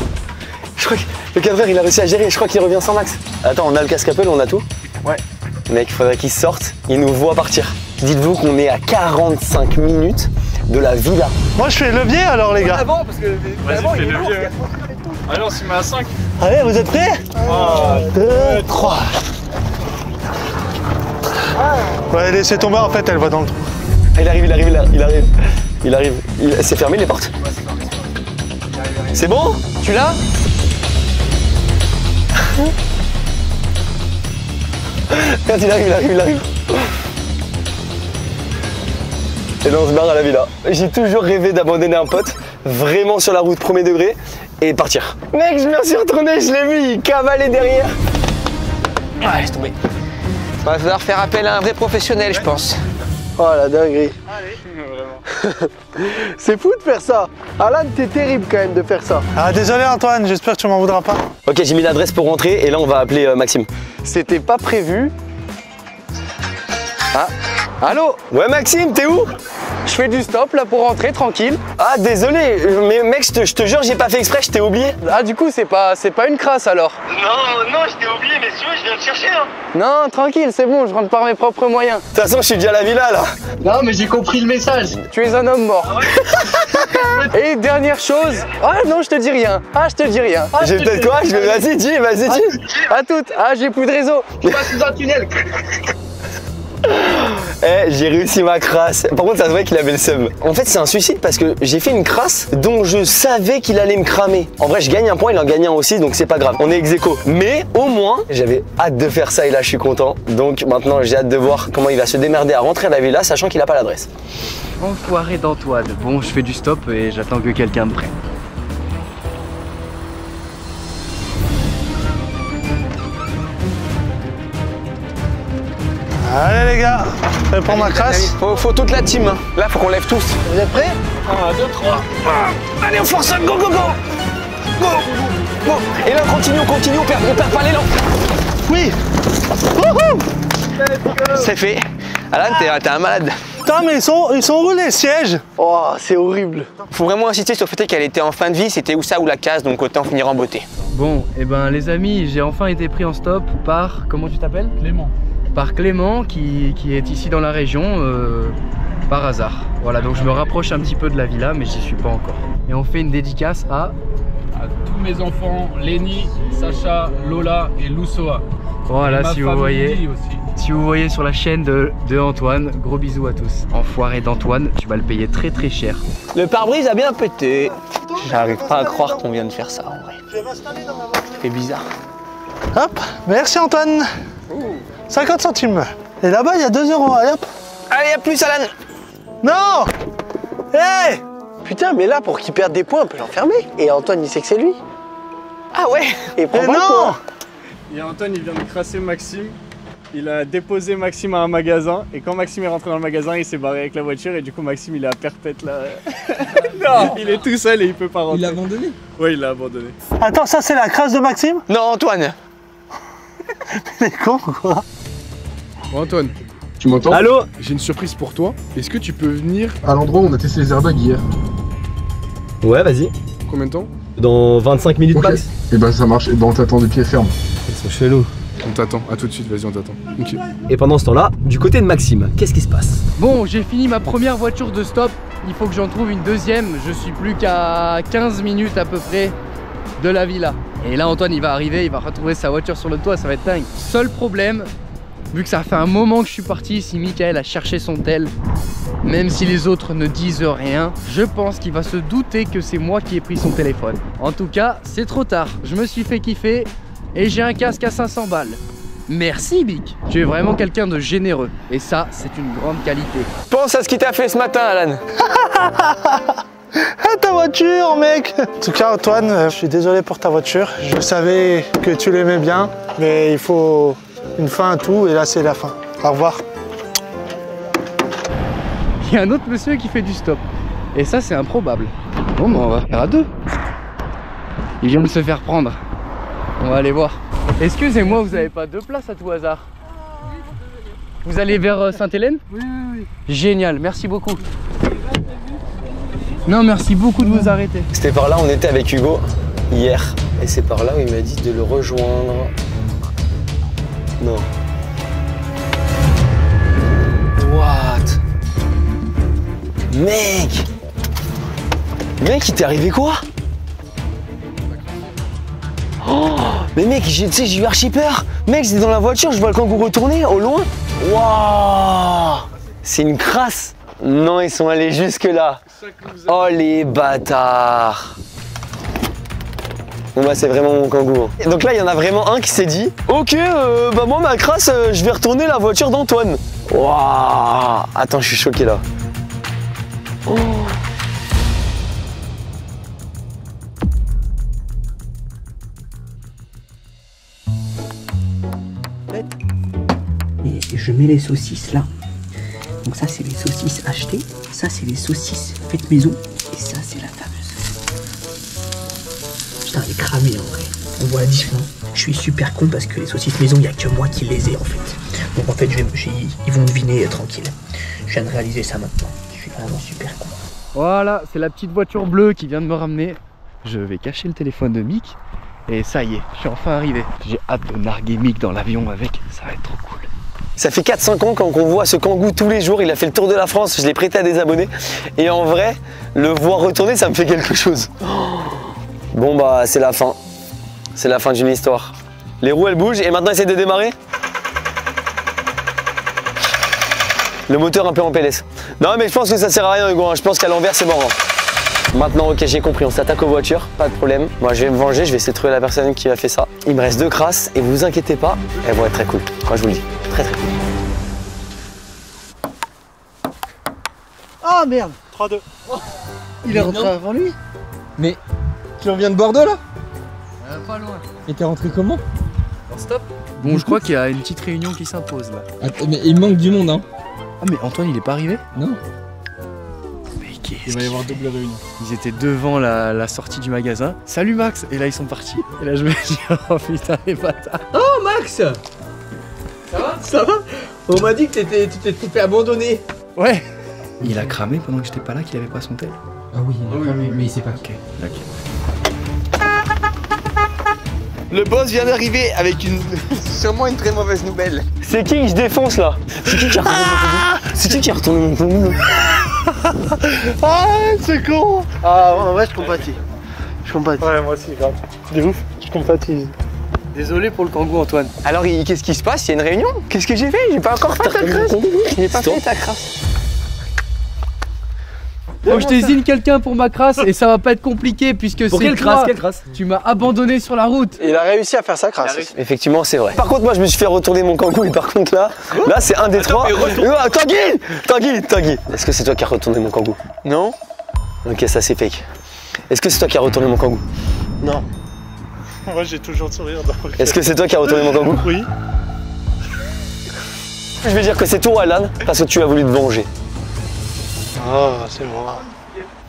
Je crois que le cadreur il a réussi à gérer, je crois qu'il revient sans Max. Attends, on a le casque Apple, on a tout? Ouais. Mec, il faudrait qu'il sorte, il nous voit partir. Dites-vous qu'on est à 45 minutes de la villa. Moi je fais levier alors les gars. Avant, parce que vas-y, fais levier. Allez, on s'y met à 5. Allez, vous êtes prêts? 2, 3. Ouais, laissez tomber, en fait, elle va dans le trou. Il arrive. C'est fermé les portes? C'est bon? Tu l'as? Regarde, il arrive. Et là on se barre à la villa. J'ai toujours rêvé d'abandonner un pote, vraiment sur la route premier degré, et partir. Mec, je me suis retourné, je l'ai vu, il cavalait derrière. Ah, laisse tomber. On va falloir faire appel à un vrai professionnel, je pense. Oh la dinguerie. C'est fou de faire ça. Alan, t'es terrible quand même de faire ça. Ah, désolé Antoine, j'espère que tu m'en voudras pas. Ok, j'ai mis l'adresse pour rentrer, et là on va appeler Maxime. C'était pas prévu. Ah, allô? Ouais Maxime, t'es où? Je fais du stop là pour rentrer tranquille. Ah désolé, mais mec, je te jure, j'ai pas fait exprès, je t'ai oublié. Ah du coup c'est pas une crasse alors? Non, je t'ai oublié, mais si tu veux, je viens te chercher hein. Non, tranquille, c'est bon, je rentre par mes propres moyens. De toute façon, je suis déjà à la villa là. Non, mais j'ai compris le message. Tu es un homme mort. Et dernière chose. Ah non, je te dis rien. J'ai peut-être quoi? Vas-y, dis. À toutes. Ah, j'ai plus de réseau. Je passe sous un tunnel. Eh, j'ai réussi ma crasse. Par contre, ça se voit qu'il avait le seum. En fait, c'est un suicide parce que j'ai fait une crasse dont je savais qu'il allait me cramer. En vrai, je gagne un point, il en gagne un aussi, donc c'est pas grave. On est ex-aequo. Mais au moins, j'avais hâte de faire ça et là, je suis content. Donc maintenant, j'ai hâte de voir comment il va se démerder à rentrer à la villa, sachant qu'il a pas l'adresse. Enfoiré d'Antoine. Bon, je fais du stop et j'attends que quelqu'un me prenne. Allez les gars, je vais prendre ma crasse. Faut toute la team. Hein. Là, faut qu'on lève tous. Vous êtes prêts? 1, 2, 3. Allez, on force, go. Et là, on continue, on perd pas l'élan. Oui. C'est fait. Alan, t'es un malade. Putain, mais ils sont où les sièges? Oh, c'est horrible. Faut vraiment insister sur le fait qu'elle était en fin de vie, c'était ou ça ou la case, donc autant finir en beauté. Bon, et ben les amis, j'ai enfin été pris en stop par... Comment tu t'appelles? Clément. Par Clément qui est ici dans la région par hasard. Voilà, donc je me rapproche un petit peu de la villa, mais j'y suis pas encore. Et on fait une dédicace à tous mes enfants, Lenny, Sacha, Lola et Lusoa. Voilà, et si vous voyez. Si vous voyez sur la chaîne de Antoine, gros bisous à tous. Enfoiré d'Antoine, tu vas le payer très très cher. Le pare-brise a bien pété. J'arrive pas à croire qu'on vient de faire ça en vrai. C'est bizarre. Hop, merci Antoine. 50 centimes. Et là-bas, il y a 2 €. Allez hop. Allez, à plus Alan. Non. Hey. Putain, mais là pour qu'il perde des points, on peut l'enfermer. Et Antoine il sait que c'est lui. Ah ouais. Et prends Mais pas le non. point. Et Antoine, il vient de crasser Maxime. Il a déposé Maxime à un magasin. Et quand Maxime est rentré dans le magasin, il s'est barré avec la voiture. Et du coup, Maxime, il est à perpète là. Non, il est tout seul et il peut pas rentrer. Il l'a abandonné? Oui, il l'a abandonné. Attends, ça c'est la crasse de Maxime? Non, Antoine. T'es con ou quoi? Bon, Antoine, tu m'entends? Allô? J'ai une surprise pour toi. Est-ce que tu peux venir à l'endroit où on a testé les airbags hier? Ouais, vas-y. Combien de temps? Dans 25 minutes max. Et bah ça marche, et bah on t'attend de pied ferme. Ils sont chelous. On t'attend, à tout de suite, vas-y on t'attend. Ok. Et pendant ce temps-là, du côté de Maxime, qu'est-ce qui se passe? Bon, j'ai fini ma première voiture de stop. Il faut que j'en trouve une deuxième. Je suis plus qu'à 15 minutes à peu près de la villa. Et là, Antoine, il va arriver, il va retrouver sa voiture sur le toit, ça va être dingue. Seul problème, vu que ça fait un moment que je suis parti, si Michael a cherché son tel, même si les autres ne disent rien, je pense qu'il va se douter que c'est moi qui ai pris son téléphone. En tout cas, c'est trop tard. Je me suis fait kiffer et j'ai un casque à 500 balles. Merci Bic. Tu es vraiment quelqu'un de généreux. Et ça, c'est une grande qualité. Pense à ce qu'il t'a fait ce matin, Alan. Ah, ta voiture, mec! En tout cas, Antoine, je suis désolé pour ta voiture. Je savais que tu l'aimais bien, mais il faut une fin à tout, et là, c'est la fin. Au revoir. Il y a un autre monsieur qui fait du stop. Et ça, c'est improbable. Bon, bah, on va faire à deux. Il vient de se faire prendre. On va aller voir. Excusez-moi, vous avez pas deux places à tout hasard? Vous allez vers Sainte-Hélène? Oui. Génial, merci beaucoup. Non, merci beaucoup de vous arrêter. C'était par là, on était avec Hugo hier. Et c'est par là où il m'a dit de le rejoindre. Non. What? Mec! Mec, il t'est arrivé quoi? Oh! Mais mec, tu sais, j'ai eu archi peur. Mec, j'étais dans la voiture, je vois le kangourou retourner au loin. Waouh! C'est une crasse. Non, ils sont allés jusque là. Oh les bâtards. Bon bah c'est vraiment mon kangourou. Et donc là il y en a vraiment un qui s'est dit ok bah moi ma crasse je vais retourner la voiture d'Antoine. Waouh. Attends, je suis choqué là. Oh. Et je mets les saucisses là. Donc ça c'est les saucisses achetées, ça c'est les saucisses faites maison, et ça c'est la fameuse. Putain, elle est cramée en vrai. On voit la différence. Je suis super con parce que les saucisses maison, il n'y a que moi qui les ai en fait. Donc en fait ils vont deviner tranquille. Je viens de réaliser ça maintenant. Je suis vraiment super con. Voilà, c'est la petite voiture bleue qui vient de me ramener. Je vais cacher le téléphone de Mick. Et ça y est, je suis enfin arrivé. J'ai hâte de narguer Mick dans l'avion avec, ça va être trop cool. Ça fait 4-5 ans qu'on voit ce kangou tous les jours, il a fait le tour de la France, je l'ai prêté à des abonnés. Et en vrai, le voir retourner, ça me fait quelque chose. Bon bah c'est la fin. C'est la fin d'une histoire. Les roues elles bougent et maintenant essaye de démarrer. Le moteur un peu en PLS. Non mais je pense que ça sert à rien Hugo, je pense qu'à l'envers c'est mort. Maintenant ok j'ai compris, on s'attaque aux voitures, pas de problème. Moi je vais me venger, je vais essayer de trouver la personne qui a fait ça. Il me reste 2 crasses et vous inquiétez pas, elles vont être très cool. Moi je vous le dis, très cool. Ah merde! 3-2. Il est rentré avant lui? Mais tu reviens de Bordeaux là? Pas loin. Et t'es rentré comment? En stop. Bon, je crois qu'il y a une petite réunion qui s'impose là. Attends, mais il manque du monde hein. Ah mais Antoine il est pas arrivé? Non. Mais qu'est-ce Il va y avoir double réunion. Ils étaient devant la sortie du magasin. Salut Max! Et là ils sont partis. Et là je me dis oh putain les bâtards. Oh Max! Ça va? Ça va? On m'a dit que tu t'es fait abandonner. Ouais. Il a cramé pendant que j'étais pas là, qu'il avait pas son tel. Ah oui, il a cramé, mais il sait pas. Ok, d'accord. Le boss vient d'arriver avec sûrement une très mauvaise nouvelle. C'est qui que je défonce là? C'est qui qui a retourné mon kangourou? C'est qui qui a retourné mon kangourou? Ah, c'est con! Ah, en vrai, je compatis. Je compatis. Ouais, moi aussi, grave. De ouf, je compatis. Désolé pour le kangourou Antoine. Alors qu'est-ce qui se passe? Il y a une réunion? Qu'est-ce que j'ai fait? J'ai pas encore fait ta crasse. J'ai pas fait ta crasse. Faut que je désigne quelqu'un pour ma crasse et ça va pas être compliqué puisque Pour c'est quelle toi. crasse? Quelle crasse? Tu m'as abandonné sur la route. Il a réussi à faire sa crasse. Effectivement c'est vrai. Par contre moi je me suis fait retourner mon kangourou et par contre là c'est un des trois. Tanguy! Est-ce que c'est toi qui as retourné mon kangourou? Non. Ok ça c'est fake. Est-ce que c'est toi qui as retourné mon kangourou? Non. Moi j'ai toujours le sourire. Est-ce que c'est toi qui as retourné mon kangou? Oui. Je vais dire que c'est toi, Alan, parce que tu as voulu te venger. Oh, c'est moi.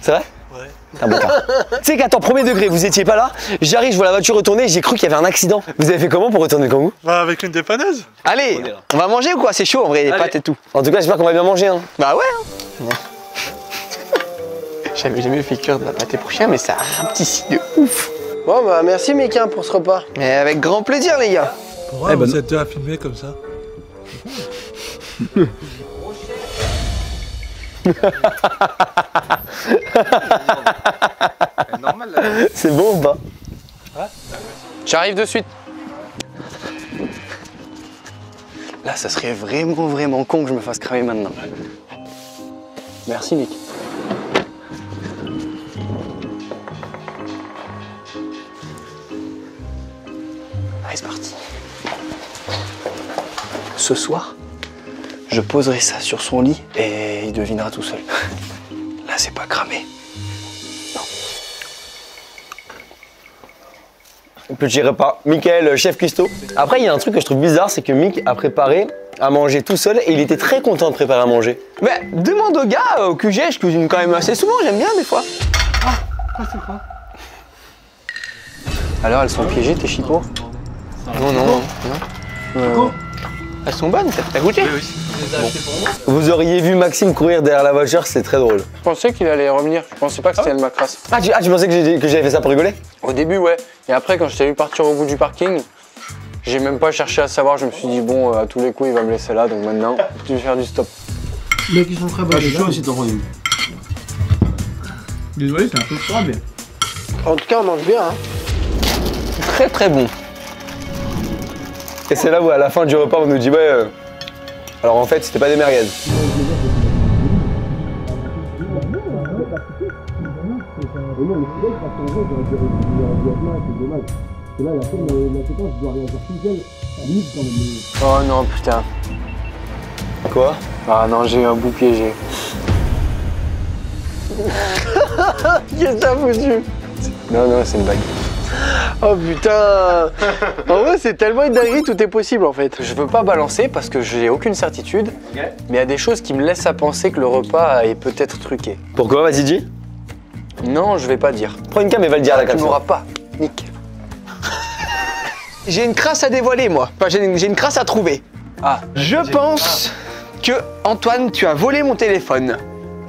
C'est vrai? Ouais. T'es un bon gars. Tu sais qu'à ton premier degré, vous étiez pas là. J'arrive, je vois la voiture retourner, j'ai cru qu'il y avait un accident. Vous avez fait comment pour retourner le kangou? Bah avec une dépanneuse. Allez, on va manger ou quoi? C'est chaud en vrai, les pâtes et tout. En tout cas, j'espère qu'on va bien manger. Hein. Bah ouais. J'avais jamais fait cuire de la pâté pour chien, mais ça rapetissit de ouf. Bon bah merci Mekin pour ce repas. Mais avec grand plaisir les gars. Pourquoi vous êtes déjà filmé comme ça? C'est bon ou pas? J'arrive de suite. Là ça serait vraiment con que je me fasse cramer maintenant. Merci Mick. Allez c'est parti. Ce soir, je poserai ça sur son lit et il devinera tout seul. Là c'est pas cramé. Petit repas. Michael, chef cuistot. Après, il y a un truc que je trouve bizarre, c'est que Mick a préparé à manger tout seul et il était très content de préparer à manger. Mais demande au gars, au QG, je cuisine quand même assez souvent, j'aime bien des fois. c'est quoi? Alors elles sont piégées tes chipots? Non. Elles sont bonnes, t'as goûté? Vous auriez vu Maxime courir derrière la voiture, c'est très drôle. Je pensais qu'il allait revenir. Je pensais pas que c'était ma crasse. Ah, tu pensais que j'avais fait ça pour rigoler? Au début, ouais. Et après, quand je t'ai vu partir au bout du parking, j'ai même pas cherché à savoir. Je me suis dit, bon, à tous les coups, il va me laisser là. Donc maintenant, je vais faire du stop. Mais qui sont très bonnes. Je suis chaud aussi, t'en prends une. Désolé, c'est un peu froid, mais. En tout cas, on mange bien. Hein. Très très bon. Et c'est là où à la fin du repas, on nous dit, ouais, alors en fait, c'était pas des merguez. Oh non, putain. Quoi? Ah non, j'ai eu un bout piégé. Qu'est-ce que t'as foutu? Non, c'est une blague. Oh putain. En vrai c'est tellement une dinguerie, tout est possible en fait. Je veux pas balancer parce que j'ai aucune certitude, mais il y a des choses qui me laissent à penser que le repas est peut-être truqué. Pourquoi? Vas-y, dis. Non, je vais pas dire. Prends une cam et va le dire à la Tu capsule. m'auras pas, Nick. J'ai une crasse à dévoiler moi. Enfin, j'ai une crasse à trouver. Ah. Je pense que Antoine, tu as volé mon téléphone.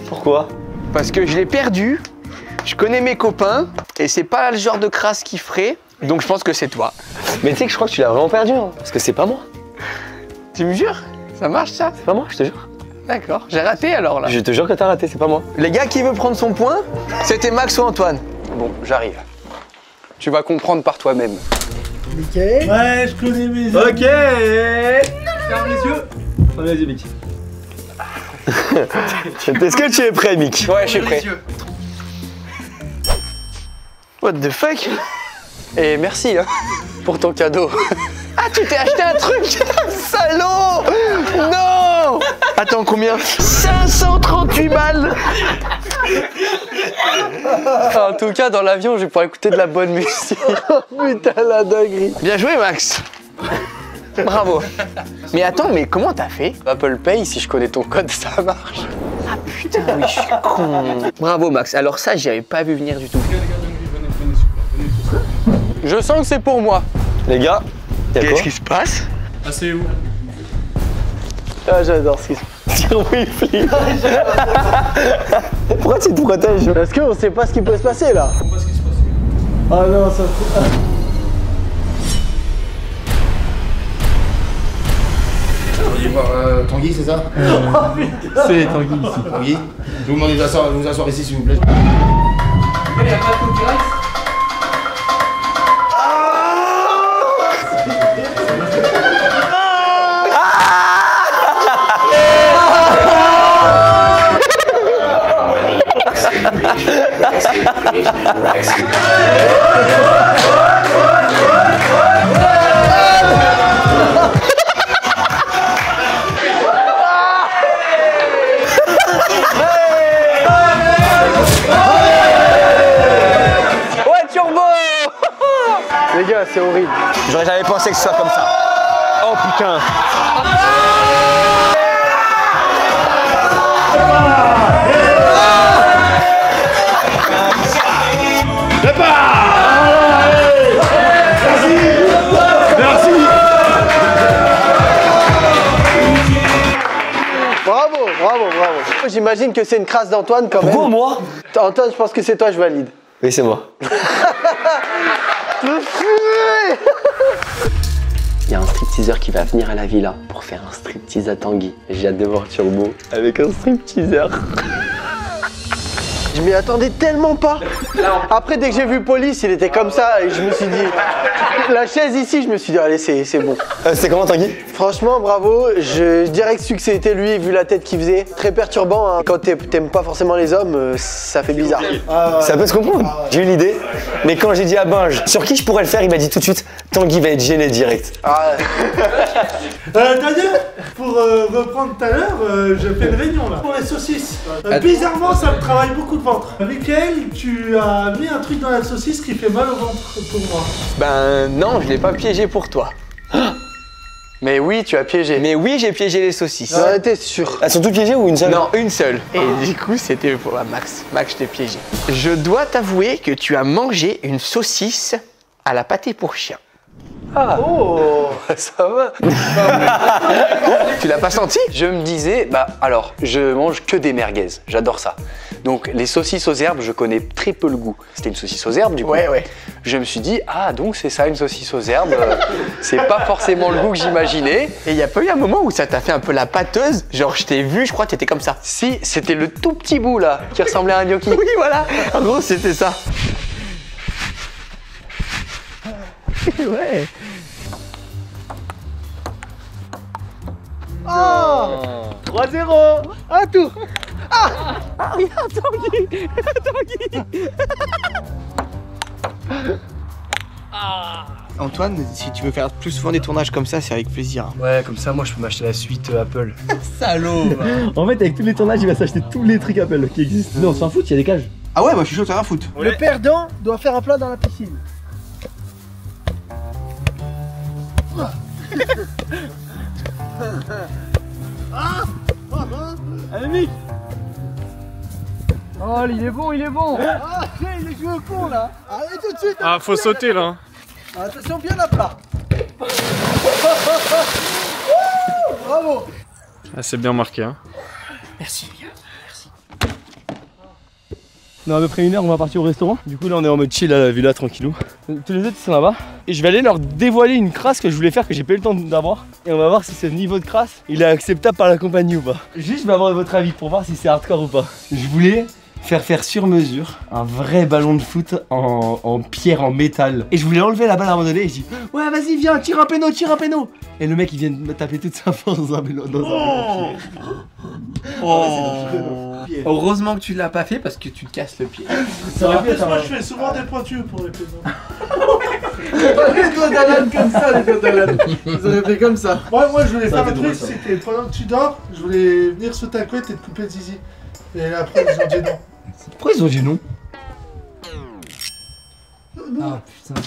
Pourquoi? Parce que je l'ai perdu. Je connais mes copains et c'est pas le genre de crasse qu'il ferait, donc je pense que c'est toi. Mais tu sais que je crois que tu l'as vraiment perdu, hein, parce que c'est pas moi. Tu me jures? Ça marche ça? C'est pas moi, je te jure. D'accord, j'ai raté alors là. Je te jure que t'as raté, c'est pas moi. Les gars qui veut prendre son point, c'était Max ou Antoine? Bon, j'arrive. Tu vas comprendre par toi-même. Nickel. Ouais, je connais mes amis. Ok. Ferme les yeux. Ferme les yeux, Mick. Est-ce que tu es prêt, Mick? Ouais, je suis prêt. What the fuck? Et merci hein, pour ton cadeau. Ah, tu t'es acheté un truc? Salaud! Non! Attends, combien? 538 balles! En tout cas, dans l'avion, je vais pouvoir écouter de la bonne musique. Putain la dinguerie. Bien joué, Max! Bravo! Mais attends, mais comment t'as fait? Apple Pay, si je connais ton code, ça marche. Ah putain, oui, je suis con! Bravo, Max. Alors ça, j'y avais pas vu venir du tout. Je sens que c'est pour moi. Les gars, qu'est-ce qui se passe? Ah, c'est où? Ah j'adore ce qui se passe. Oui, Flip. Pourquoi tu te protèges? Parce qu'on sait pas ce qui peut se passer là. Ah non, ça Vous voulez voir Tanguy, c'est ça? C'est Tanguy ici. Tanguy. Je vous demande de vous asseoir ici, s'il vous plaît. Il y a pas de copyright? Les gars, c'est horrible. J'aurais jamais pensé que ce soit comme ça. Oh putain. Bravo, bravo, bravo. J'imagine que c'est une crasse d'Antoine quand même. Pourquoi moi? Antoine, je pense que c'est toi, je valide. Oui, c'est moi. Il y a un stripteaseur qui va venir à la villa pour faire un striptease à Tanguy. J'ai hâte de voir Turbo avec un stripteaseur. Je m'y attendais tellement pas. Après, dès que j'ai vu Police, il était comme ça et je me suis dit... La chaise ici, je me suis dit, allez, c'est bon. C'est comment, Tanguy? Franchement, bravo. Je dirais que succès était lui, vu la tête qu'il faisait. Très perturbant, hein. Quand t'aimes pas forcément les hommes, ça fait bizarre. Ça peut se comprendre. J'ai eu l'idée, mais quand j'ai dit à Binge sur qui je pourrais le faire, il m'a dit tout de suite, Tanguy va être gêné direct. D'ailleurs, pour reprendre tout à l'heure, je fais une réunion là pour les saucisses. Bizarrement, ça me travaille beaucoup de ventre. Michael, tu as mis un truc dans la saucisse qui fait mal au ventre pour moi. Ben non, je l'ai pas piégé pour toi. Mais oui, tu as piégé. Mais oui, j'ai piégé les saucisses. Ouais, t'es sûr? Elles sont toutes piégées ou une seule? Non, une seule. Et du coup, c'était pour Max. Max, je t'ai piégé. Je dois t'avouer que tu as mangé une saucisse à la pâté pour chien. Ah. Oh, ça va. Tu l'as pas senti? Je me disais, bah alors, je mange que des merguez. J'adore ça. Donc les saucisses aux herbes, je connais très peu le goût. C'était une saucisse aux herbes du coup. Ouais, ouais. Je me suis dit, ah donc c'est ça une saucisse aux herbes. C'est pas forcément le goût que j'imaginais. Et il y a pas eu un moment où ça t'a fait un peu la pâteuse? Genre je t'ai vu, je crois que t'étais comme ça. Si, c'était le tout petit bout là, qui ressemblait à un gnocchi. Oui, voilà. En gros, c'était ça. Ouais. Oh 3-0. Un tour. Ah, regarde Tanguy. Antoine, si tu veux faire plus souvent des tournages comme ça, c'est avec plaisir. Ouais, comme ça, moi, je peux m'acheter la suite Apple. Salaud. En fait, avec tous les tournages, il va s'acheter tous les trucs Apple qui existent. Mais on s'en fout, il y a des cages. Ah ouais, moi je suis chaud, t'as rien à foutre. Le perdant doit faire un plat dans la piscine. Allez, Mick. Oh, il est bon, il est bon. Ah, il est joué au con là. Allez tout de suite. Ah, faut sauter là. Attention, bien à plat. Bravo. Ah, c'est bien marqué, hein. Merci. Dans à peu près une heure, on va partir au restaurant. Du coup, là, on est en mode chill à la villa, tranquillou. Tous les autres, ils sont là-bas. Et je vais aller leur dévoiler une crasse que je voulais faire, que j'ai pas eu le temps d'avoir. Et on va voir si ce niveau de crasse, il est acceptable par la compagnie ou pas. Juste, je vais avoir votre avis pour voir si c'est hardcore ou pas. Je voulais faire sur mesure un vrai ballon de foot en pierre, en métal. Et je voulais enlever la balle à un moment donné et je dis ouais, vas-y, viens, tire un péno. Et le mec, il vient de me taper toute sa force dans un pied. Heureusement que tu l'as pas fait parce que tu te casses le pied. Moi, je fais souvent des pointures pour les pénaux. Les doigts d'Alan comme ça, les doigts d'Alan. Ils auraient fait comme ça. Moi, je voulais faire un truc, c'était pendant que tu dors, je voulais venir sous ta couette et te couper le zizi. Et après, ils ont dit non. Pourquoi ils ont dit non? Ah putain.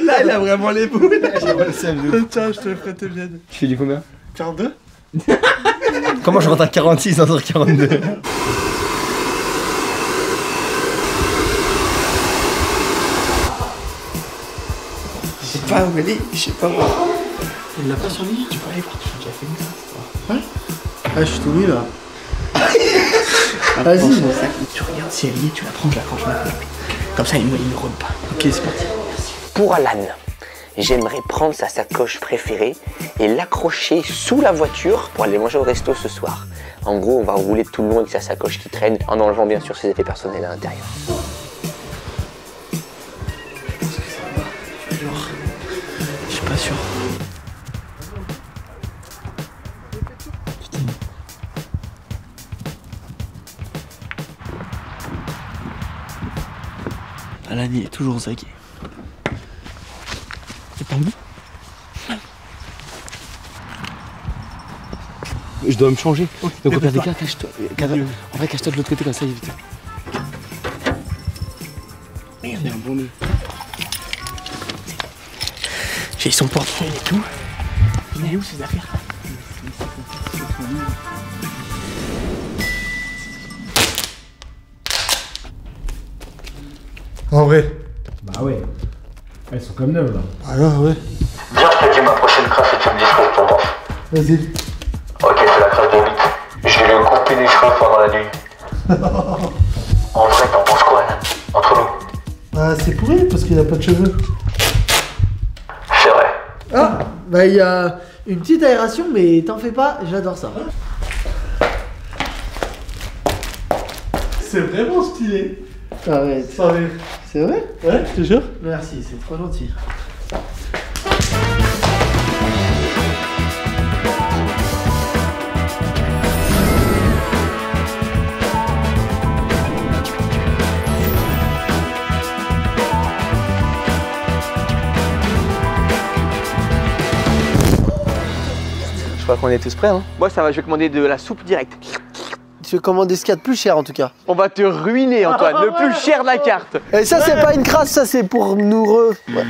Là, il a vraiment les boules. Tiens, je te le ferai tes miennes. Tu fais du combien? 42. Comment je rentre à 46 dans 42? Je sais pas où elle est, je sais pas où. Il l'a pas sur lui. Tu peux aller voir, tu as déjà fait une crasse. Ouais. Ah, je suis tout nu là. Vas-y. Tu regardes si elle y est, tu la prends, je la prends, je la prends. Comme ça, il me rôde pas. Ok, c'est parti. Pour Alan, j'aimerais prendre sa sacoche préférée et l'accrocher sous la voiture pour aller manger au resto ce soir. En gros, on va rouler tout le long avec sa sacoche qui traîne, en enlevant bien sûr ses effets personnels à l'intérieur. Je suis pas sûr. Alan, il est toujours zagué. C'est pas bon? Je dois me changer. Donc on perd des cas, cache-toi. En vrai, cache-toi de l'autre côté comme ça, évite. Il y a un bon nœud. J'ai son portefeuille et tout. Il est où ses affaires? En vrai. Bah ouais. Elles sont comme neuves là. Alors ouais. Viens, je te dis ma prochaine crasse et tu me dis ce que t'en penses. Vas-y. Ok, c'est la crasse de 8. Je vais lui couper les cheveux pendant la nuit. En vrai, t'en penses quoi, Alan? Entre nous. Bah c'est pourri parce qu'il a pas de cheveux. C'est vrai. Ah, bah il y a une petite aération, mais t'en fais pas, j'adore ça. C'est vraiment stylé. Arrête. Sans rire. C'est vrai? Ouais, je te jure. Merci, c'est trop gentil. Je crois qu'on est tous prêts, hein. Moi, ça va, je vais commander de la soupe directe. Tu commandes ce qu'il y a de plus cher en tout cas. On va te ruiner, Antoine, le plus cher de la carte. Et ça, c'est pas une crasse, ça, c'est pour nous Non,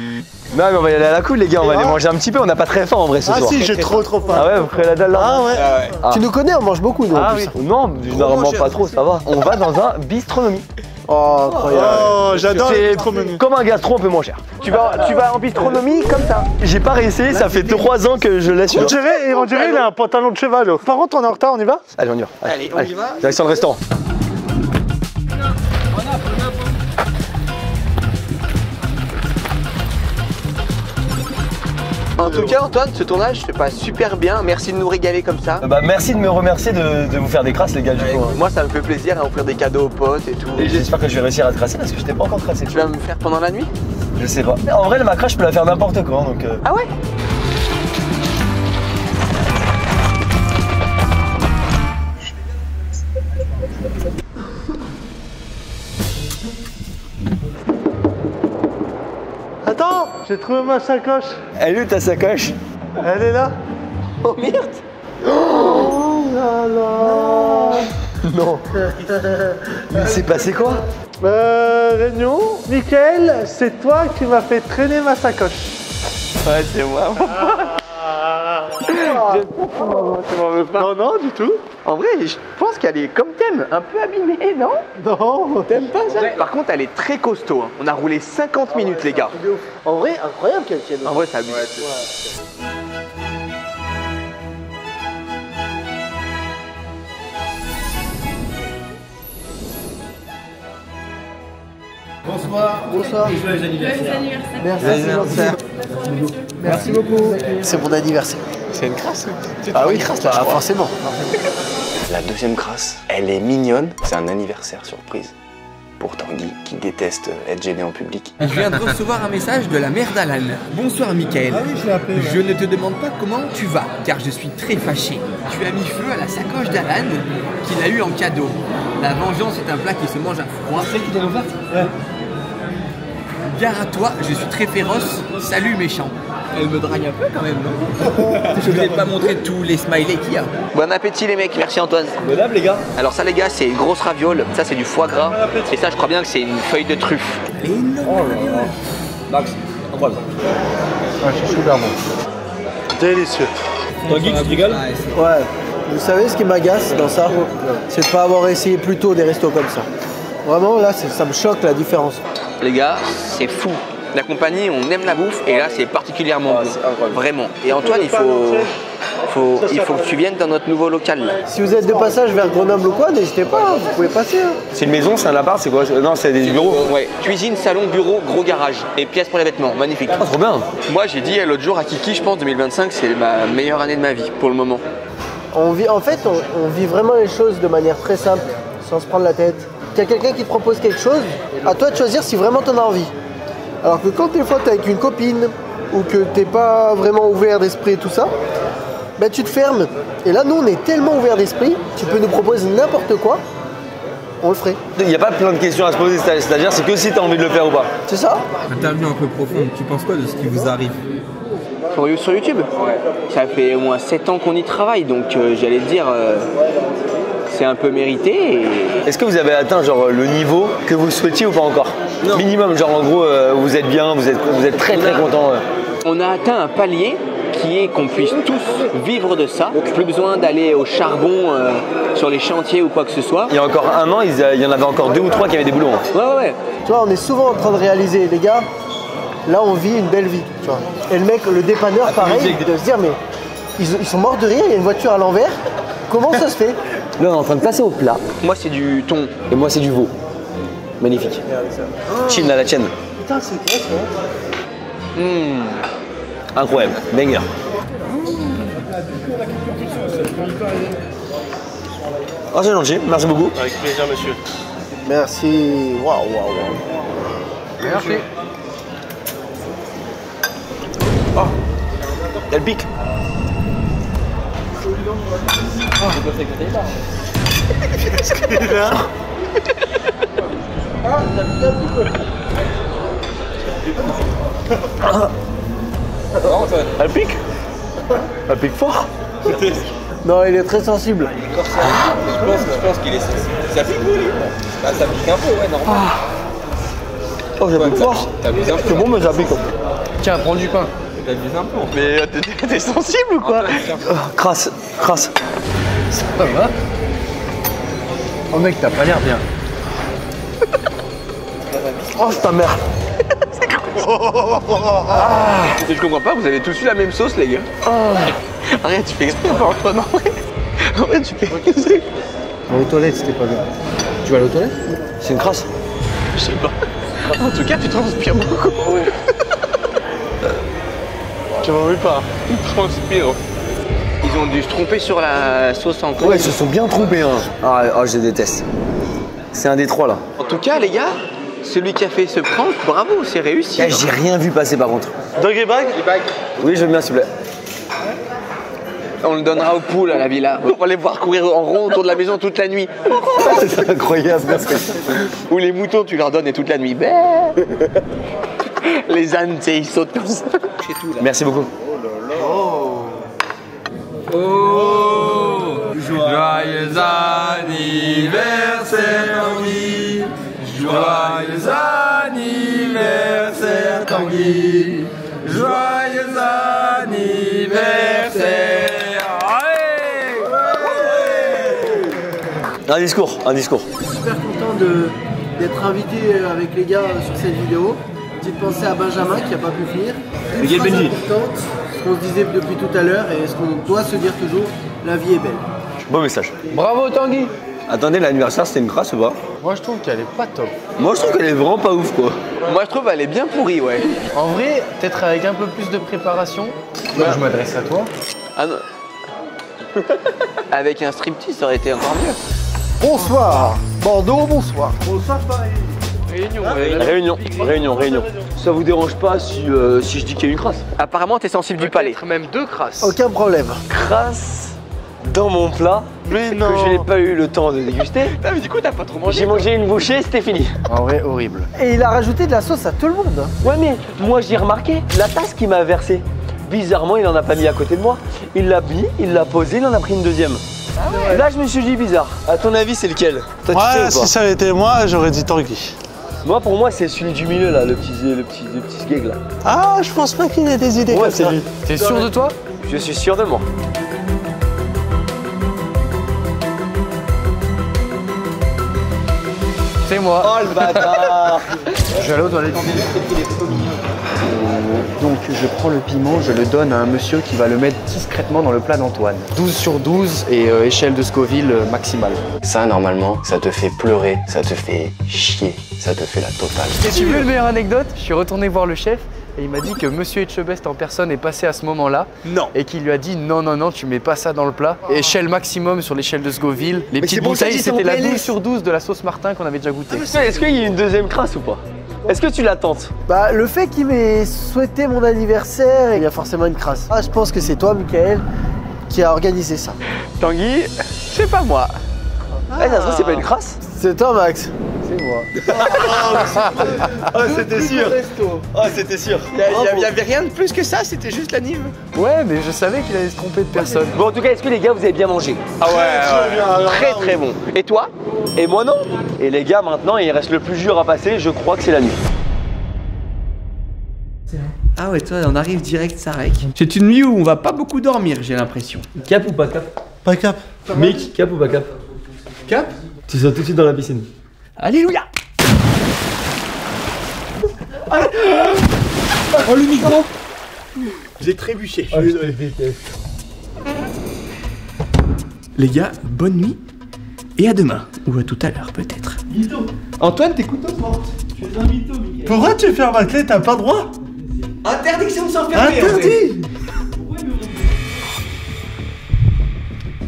mais on va y aller à la cool, les gars, on va aller manger un petit peu, on n'a pas très faim en vrai ce soir. Ah si, j'ai trop faim. Ah ouais, vous ferez la dalle là? Ah ouais. Ah. Tu nous connais, on mange beaucoup, nous. Ah en oui. plus. Non, généralement pas trop, ça va. On va dans un bistronomie. Oh, incroyable. Oh, j'adore les C'est bistronomies. comme un gastro un peu moins cher. Tu vas en bistronomie comme ça. J'ai pas réessayé, ça fait 3 ans que je laisse On celui-là. dirait il a un pantalon de cheval. Par contre, on est en retard, on y va? Allez, on y va. Allez, on y va. Direction le restaurant. En tout cas, Antoine, ce tournage se passe super bien. Merci de nous régaler comme ça. Bah merci de me remercier de vous faire des crasses les gars du coup. Moi, ça me fait plaisir à offrir des cadeaux aux potes et tout. Et j'espère que je vais réussir à te crasser parce que je t'ai pas encore crassé. Tu vas me faire pendant la nuit? Je sais pas. En vrai, ma crasse, je peux la faire n'importe quand donc. Ah ouais? Attends, j'ai trouvé ma sacoche. Elle est où ta sacoche? Elle est là. Oh merde! Oh là là. Non. Il s'est passé quoi? Réunion. Mickaël, c'est toi qui m'as fait traîner ma sacoche. Ouais, c'est moi. Tu m'en veux pas? Non, non, du tout. En vrai, je pense qu'elle est comme thème, un peu abîmée, non? Non, T'aimes pas ça? Par contre, elle est très costaud. Hein. On a roulé 50 minutes, les gars. En vrai, incroyable qu'elle tienne. En vrai, ça abuse. Bonsoir. Bonsoir. Joyeux anniversaire. Merci, c'est gentil. Merci beaucoup. C'est mon anniversaire. C'est une crasse. Ah oui, crasse là, forcément. La deuxième crasse, elle est mignonne. C'est un anniversaire surprise. Pour Tanguy, qui déteste être gêné en public. Je viens de recevoir un message de la mère d'Alan. Bonsoir Mickaël. Ah oui, je l'ai appelé. Je ne te demande pas comment tu vas, car je suis très fâché. Tu as mis feu à la sacoche d'Alan qu'il a eu en cadeau. La vengeance est un plat qui se mange à froid. C'est qui t'a ouvert? Ouais. Gare à toi, je suis très féroce. Salut méchant. Elle me drague un peu quand même, non? Je ne vais pas montrer tous les smileys qu'il y a. Bon appétit, les mecs. Merci, Antoine. Bon app, les gars. Alors ça, les gars, c'est une grosse raviole. Ça, c'est du foie gras. Et ça, je crois bien que c'est une feuille de truffe. Elle est énorme. Max, incroyable. Ouais, c'est super bon. Délicieux. Tanguy, tu te rigoles? Ouais. Vous savez ce qui m'agace dans ça? C'est de pas avoir essayé plus tôt des restos comme ça. Vraiment, là, ça me choque la différence. Les gars, c'est fou. La compagnie, on aime la bouffe et là, c'est particulièrement bon. Vraiment. Et Antoine, il faut que tu viennes dans notre nouveau local. Là. Si vous êtes de passage vers Grenoble ou quoi, n'hésitez pas, hein, vous pouvez passer. Hein. C'est une maison, c'est un appart, c'est quoi? Non, c'est des bureaux. Ouais. Cuisine, salon, bureau, gros garage. Et pièces pour les vêtements. Magnifique. Ah, trop bien. Moi, j'ai dit l'autre jour à Kiki, je pense 2025, c'est ma meilleure année de ma vie pour le moment. On vit vraiment les choses de manière très simple, sans se prendre la tête. Il y a quelqu'un qui te propose quelque chose, à toi de choisir si vraiment tu en as envie. Alors que quand des fois tu es avec une copine ou que tu n'es pas vraiment ouvert d'esprit et tout ça, ben tu te fermes. Et là, nous, on est tellement ouvert d'esprit, tu peux nous proposer n'importe quoi, on le ferait. Il n'y a pas plein de questions à se poser, c'est-à-dire c'est que si tu as envie de le faire ou pas. C'est ça? Interview un peu profonde, tu penses quoi de ce qui vous arrive? Sur YouTube? Ouais. Ça fait au moins 7 ans qu'on y travaille, donc j'allais te dire, c'est un peu mérité. Et... Est-ce que vous avez atteint genre le niveau que vous souhaitiez ou pas encore? Non. Minimum, genre en gros, vous êtes bien, vous êtes très content. On a atteint un palier qui est qu'on puisse tous vivre de ça. Donc plus besoin d'aller au charbon sur les chantiers ou quoi que ce soit. Il y a encore un an, il y en avait encore 2 ou 3 qui avaient des boulots. Ouais. Tu vois, on est souvent en train de réaliser, les gars, là on vit une belle vie, tu vois. Et le mec, le dépanneur, pareil, de se dire, mais ils sont morts de rire, il y a une voiture à l'envers, comment ça se fait? Là, on est en train de passer au plat. Moi, c'est du thon. Et moi, c'est du veau. Magnifique. Chine à la tienne. Putain, c'est quoi ça? Incroyable, banger. Oh, c'est gentil, merci beaucoup. Avec plaisir, monsieur. Merci. Waouh. Merci. Oh, elle pique. Qu'est-ce qu'il est là? Elle pique. Elle pique fort. Non, il est très sensible. Je pense qu'il est. Ça pique, lui. Bah, ça pique un peu, ouais, normal. Oh, ça pique fort. C'est bon, mais ça pique. Tiens, prends du pain. T'abuses un peu. Mais t'es sensible ou quoi? Crasse. Ça va? Oh mec, t'as pas l'air bien. Oh, ta mère. Je comprends pas, vous avez tous eu la même sauce, les gars. Arrête, tu fais exprès pas, Antoine, en vrai, tu fais exprès. Aux toilettes, c'était pas bien. Tu vas aller aux toilettes? C'est une crasse. Je sais pas. En tout cas, tu transpires beaucoup. Tu m'en veux pas. Tu transpires. Ils ont dû se tromper sur la sauce en cause. Ouais, ils se sont bien trompés, hein. Ah, je les déteste. C'est un des 3 là. En tout cas, les gars, celui qui a fait ce prank, bravo, c'est réussi. Eh, j'ai rien vu passer par contre. Doggy bag? Oui, je veux bien, s'il vous plaît. On le donnera aux poules à la villa. On va les voir courir en rond autour de la maison toute la nuit. C'est incroyable, parce que... Ou les moutons, tu leur donnes et toute la nuit. Bé. Les ânes, tu sais, ils sautent comme ça. Merci beaucoup. Joyeux anniversaire Tanguy, joyeux anniversaire Tanguy, joyeux anniversaire. Un discours. Je suis super content d'être invité avec les gars sur cette vidéo. Petite pensée à Benjamin qui n'a pas pu venir. Une phrase importante, ce qu'on se disait depuis tout à l'heure et ce qu'on doit se dire toujours, la vie est belle. Beau message. Bravo Tanguy. Attendez, l'anniversaire, c'était une crasse ou pas? Moi je trouve qu'elle est pas top. Moi, je trouve qu'elle est vraiment pas ouf, quoi. Moi, je trouve qu'elle est bien pourrie, ouais. En vrai, peut-être avec un peu plus de préparation. Là, je m'adresse à toi. Ah non. Avec un striptease, ça aurait été encore mieux. Bonsoir. Bordeaux, bonsoir. Bonsoir, Paris. Réunion. Ça vous dérange pas si je dis qu'il y a une crasse? Apparemment, t'es sensible du palais. Même 2 crasses. Aucun problème. Crasse dans mon plat Mais que non. je n'ai pas eu le temps de déguster. Ah, mais du coup, t'as pas trop mangé. J'ai mangé une bouchée, c'était fini. En vrai, horrible. Et il a rajouté de la sauce à tout le monde. Ouais, mais moi j'ai remarqué la tasse qu'il m'a versée. Bizarrement, il en a pas mis à côté de moi. Il l'a mis, il l'a posé, il en a pris une deuxième. Là, je me suis dit bizarre. À ton avis, c'est lequel? Toi, tu sais ou pas? Si ça avait été moi, j'aurais dit Tanguy. Moi, pour moi, c'est celui du milieu là, le petit sgeg là. Ah, je pense pas qu'il ait des idées Ouais, comme c'est ça. lui. T'es sûr de toi? Je suis sûr de moi. C'est moi. Oh le bâtard. Je vais aller aux toilettes. Donc je prends le piment, je le donne à un monsieur qui va le mettre discrètement dans le plat d'Antoine. 12 sur 12 et échelle de Scoville maximale. Ça, normalement, ça te fait pleurer, ça te fait chier, ça te fait la totale. Et tu veux une meilleure anecdote? Je suis retourné voir le chef et il m'a dit que monsieur Etchebest en personne est passé à ce moment-là. Non. Et qu'il lui a dit non, tu mets pas ça dans le plat. Échelle maximum sur l'échelle de Scoville. Les petites bouteilles, c'était la 12 sur 12 de la sauce Martin qu'on avait déjà goûté. Est-ce qu'il y a une deuxième crasse ou pas? Est-ce que tu l'attentes? Bah, le fait qu'il m'ait souhaité mon anniversaire, il y a forcément une crasse. Ah, je pense que c'est toi, Michael, qui a organisé ça. Tanguy, c'est pas moi. Eh, ça se trouve, c'est pas une crasse? C'est toi, Max. C'est moi. Oh, c'était sûr. Oh, c'était sûr. Il y avait rien de plus que ça, c'était juste la Nive. Ouais, mais je savais qu'il allait se tromper de personne. Bon, en tout cas, est-ce que les gars, vous avez bien mangé? Ah ouais, Très très bon. Et toi? Et moi non. Et les gars, maintenant, il reste le plus dur à passer, je crois que c'est la nuit. Ah ouais, toi, on arrive direct, Sarek. C'est une nuit où on va pas beaucoup dormir, j'ai l'impression. Cap ou pas cap? Pas cap. Mick, cap ou pas cap? Cap? Tu sautes tout de suite dans la piscine. Alléluia. Oh, le micro. J'ai trébuché. Oh, Les gars, bonne nuit. Et à demain. Ou à tout à l'heure, peut-être. Mytho. Antoine, tes couteaux portent. Tu es un mytho, Miguel. Pourquoi tu fermes la clé? T'as pas droit. Interdiction de s'enfermer. Interdit.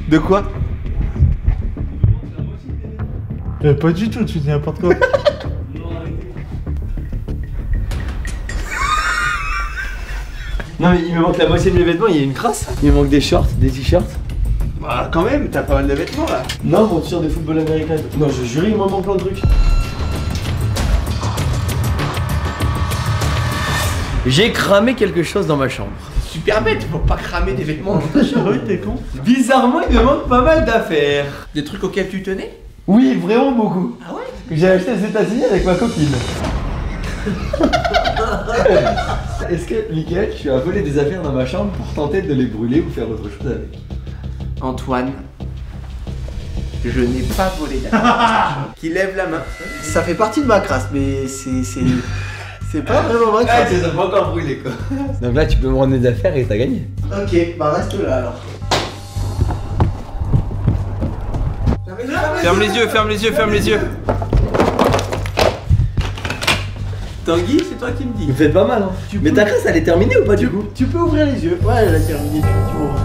De quoi? Pas du tout, tu dis n'importe quoi. Non mais il me manque la moitié de mes vêtements, il y a une crasse. Il me manque des shorts, des t-shirts. Bah quand même, t'as pas mal de vêtements là. Non, mon t-shirt de football américain. Non, je jure, il me manque plein de trucs. J'ai cramé quelque chose dans ma chambre. Super bête, faut pas cramer des vêtements dans ta chambre. Oui, t'es con. Bizarrement, il me manque pas mal d'affaires. Des trucs auxquels tu tenais? Oui, vraiment beaucoup. Ah ouais? Que j'ai acheté aux États-Unis avec ma copine. Est-ce que, Mickaël, tu as volé des affaires dans ma chambre pour tenter de les brûler ou faire autre chose avec? Antoine, je n'ai pas volé d'affaires. Qui lève la main. Ça fait partie de ma crasse, mais c'est pas vraiment ma Ah, crasse. tu les as pas encore brûlés quoi. Donc là, tu peux me rendre des affaires et t'as gagné. Ok, bah reste là alors. Ferme les yeux, ferme les yeux, ferme les yeux. Tanguy, c'est toi qui me dis. Vous faites pas mal hein. Mais ta crasse, elle est terminée ou pas du coup? Tu peux ouvrir les yeux. Ouais, elle a terminé. Tu vois.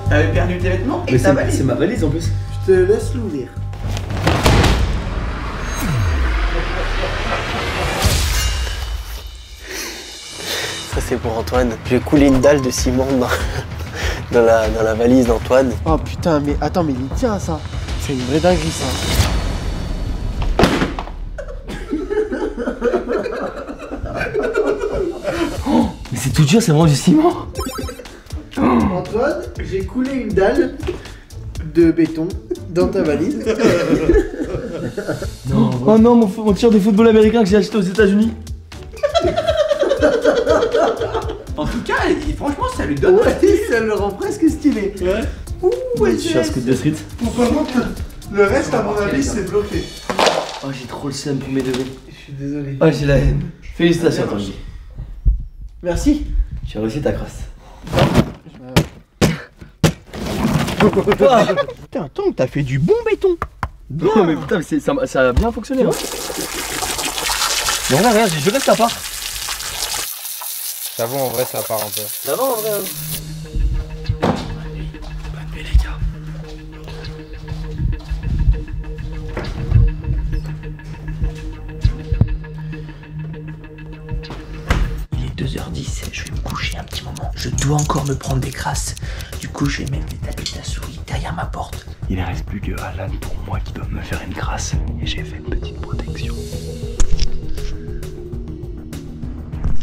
T'avais perdu tes vêtements et Mais ta valise. c'est ma valise en plus. Je te laisse l'ouvrir. Ça c'est pour Antoine. J'ai coulé une dalle de ciment dans la valise d'Antoine. Oh putain, mais attends, mais il tient à ça. C'est une vraie dinguerie ça. Mais c'est tout dur, c'est vraiment du ciment. Antoine, j'ai coulé une dalle de béton dans ta valise. Non, oh non, mon t-shirt de football américain que j'ai acheté aux États-Unis. En tout cas, franchement, ça lui donne. Ouais, ça le rend presque stylé. Ouais. Ouh, ouais, Je suis un scout de street. Par contre, le reste, à mon avis, c'est bloqué. Oh, j'ai trop le seum pour mes devis. Je suis désolé. Oh, j'ai la haine. Félicitations, Tanguy. Merci. Tu as réussi ta crasse. Putain, Tong, t'as fait du bon béton. Non, mais putain, ça a bien fonctionné. Hein. Mais regarde, je reste à part. Ça va en vrai, ça part un peu. Ça va en vrai. Bonne nuit, les gars. Il est 2h10, je vais me coucher un petit moment. Je dois encore me prendre des crasses. Du coup, je vais mettre les tapis de la souris derrière ma porte. Il ne reste plus que Alan pour moi qui doit me faire une crasse. Et j'ai fait une petite protection.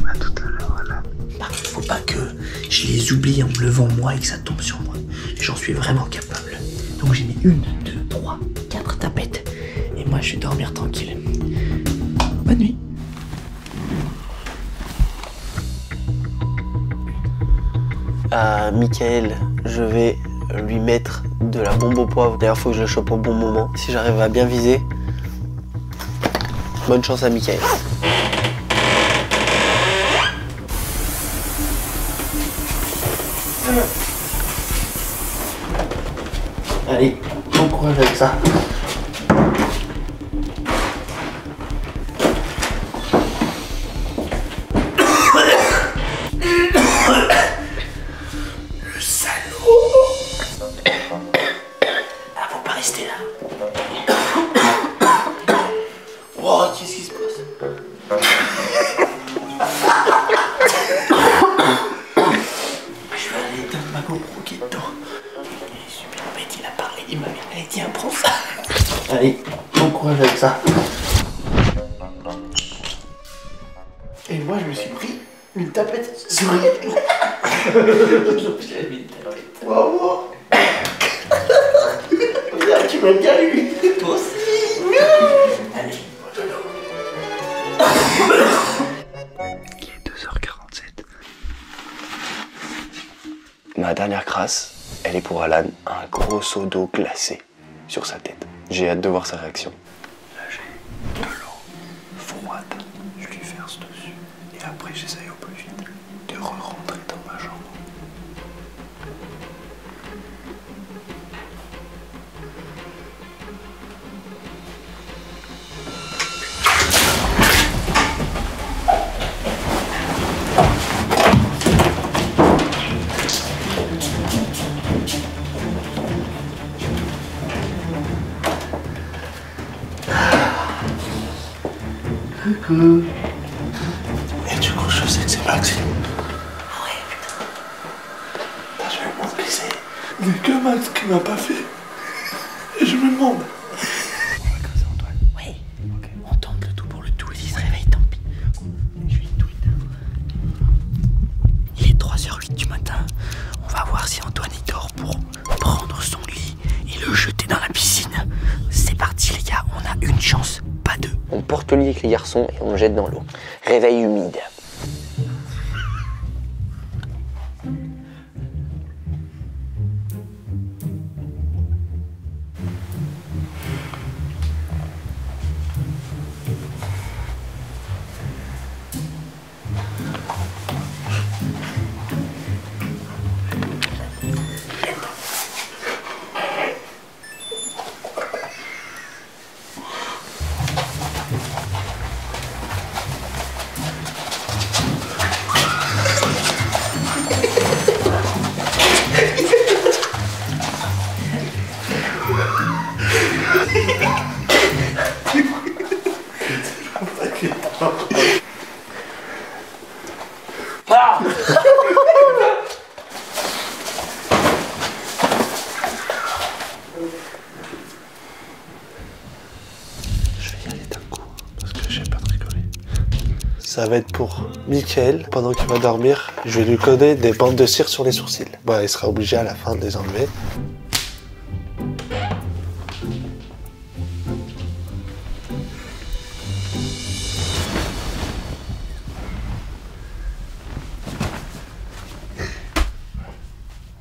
À tout à l'heure, Alan. Par contre, faut pas que je les oublie en me levant moi et que ça tombe sur moi. J'en suis vraiment capable. Donc j'ai mis 1, 2, 3, 4 tapettes. Et moi, je vais dormir tranquille. Bonne nuit. À Mickaël, je vais lui mettre de la bombe au poivre. D'ailleurs, faut que je le chope au bon moment. Si j'arrive à bien viser, bonne chance à Mickaël. Allez, bon courage avec ça. Le salaud. Ah, faut pas rester là. Oh, qu'est-ce qui se passe? Je vais aller éteindre ma GoPro qui est dedans. Il est super bête, il a parlé, il m'a dit, allez tiens, prends ça. bon courage avec ça. Et moi, je me suis pris une tapette sur les... Bravo. Tu m'as bien eu. Toi aussi. Allez. Il est 2h47. Ma dernière crasse, elle est pour Alan. Un gros seau d'eau glacée sur sa tête. J'ai hâte de voir sa réaction. Là, j'ai de l'eau froide. Je lui verse dessus. Et après, j'essaye au plus vite de re-rentrer dans ma chambre. Coucou. Et du coup, je sais que c'est Maxime. Ouais, putain. Je me demande qui c'est. Mais que Max qui m'a pas fait. Et je me demande. On va creuser Antoine. Oui. Ok. On tente le tout pour le tout. Et s'il se réveille, tant pis. Je vais tout éteindre. Il est 3h08 du matin. On va voir si Antoine y dort pour prendre son lit et le jeter dans la piscine. C'est parti les gars, on a une chance, pas deux. On porte le lit avec les garçons et on le jette dans l'eau. Réveil humide. Ça va être pour Mickaël. Pendant qu'il va dormir, je vais lui coller des bandes de cire sur les sourcils. Bon, il sera obligé à la fin de les enlever.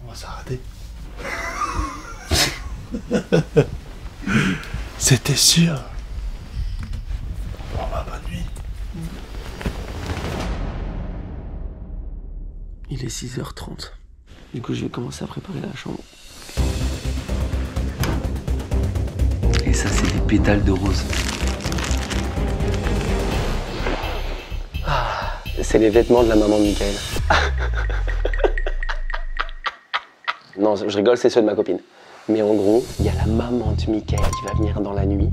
On va s'arrêter. C'était sûr. Il est 6h30. Du coup, je vais commencer à préparer la chambre. Et ça, c'est des pétales de rose. Ah, c'est les vêtements de la maman de Mickaël. Non, je rigole, c'est ceux de ma copine. Mais en gros, il y a la maman de Mickaël qui va venir dans la nuit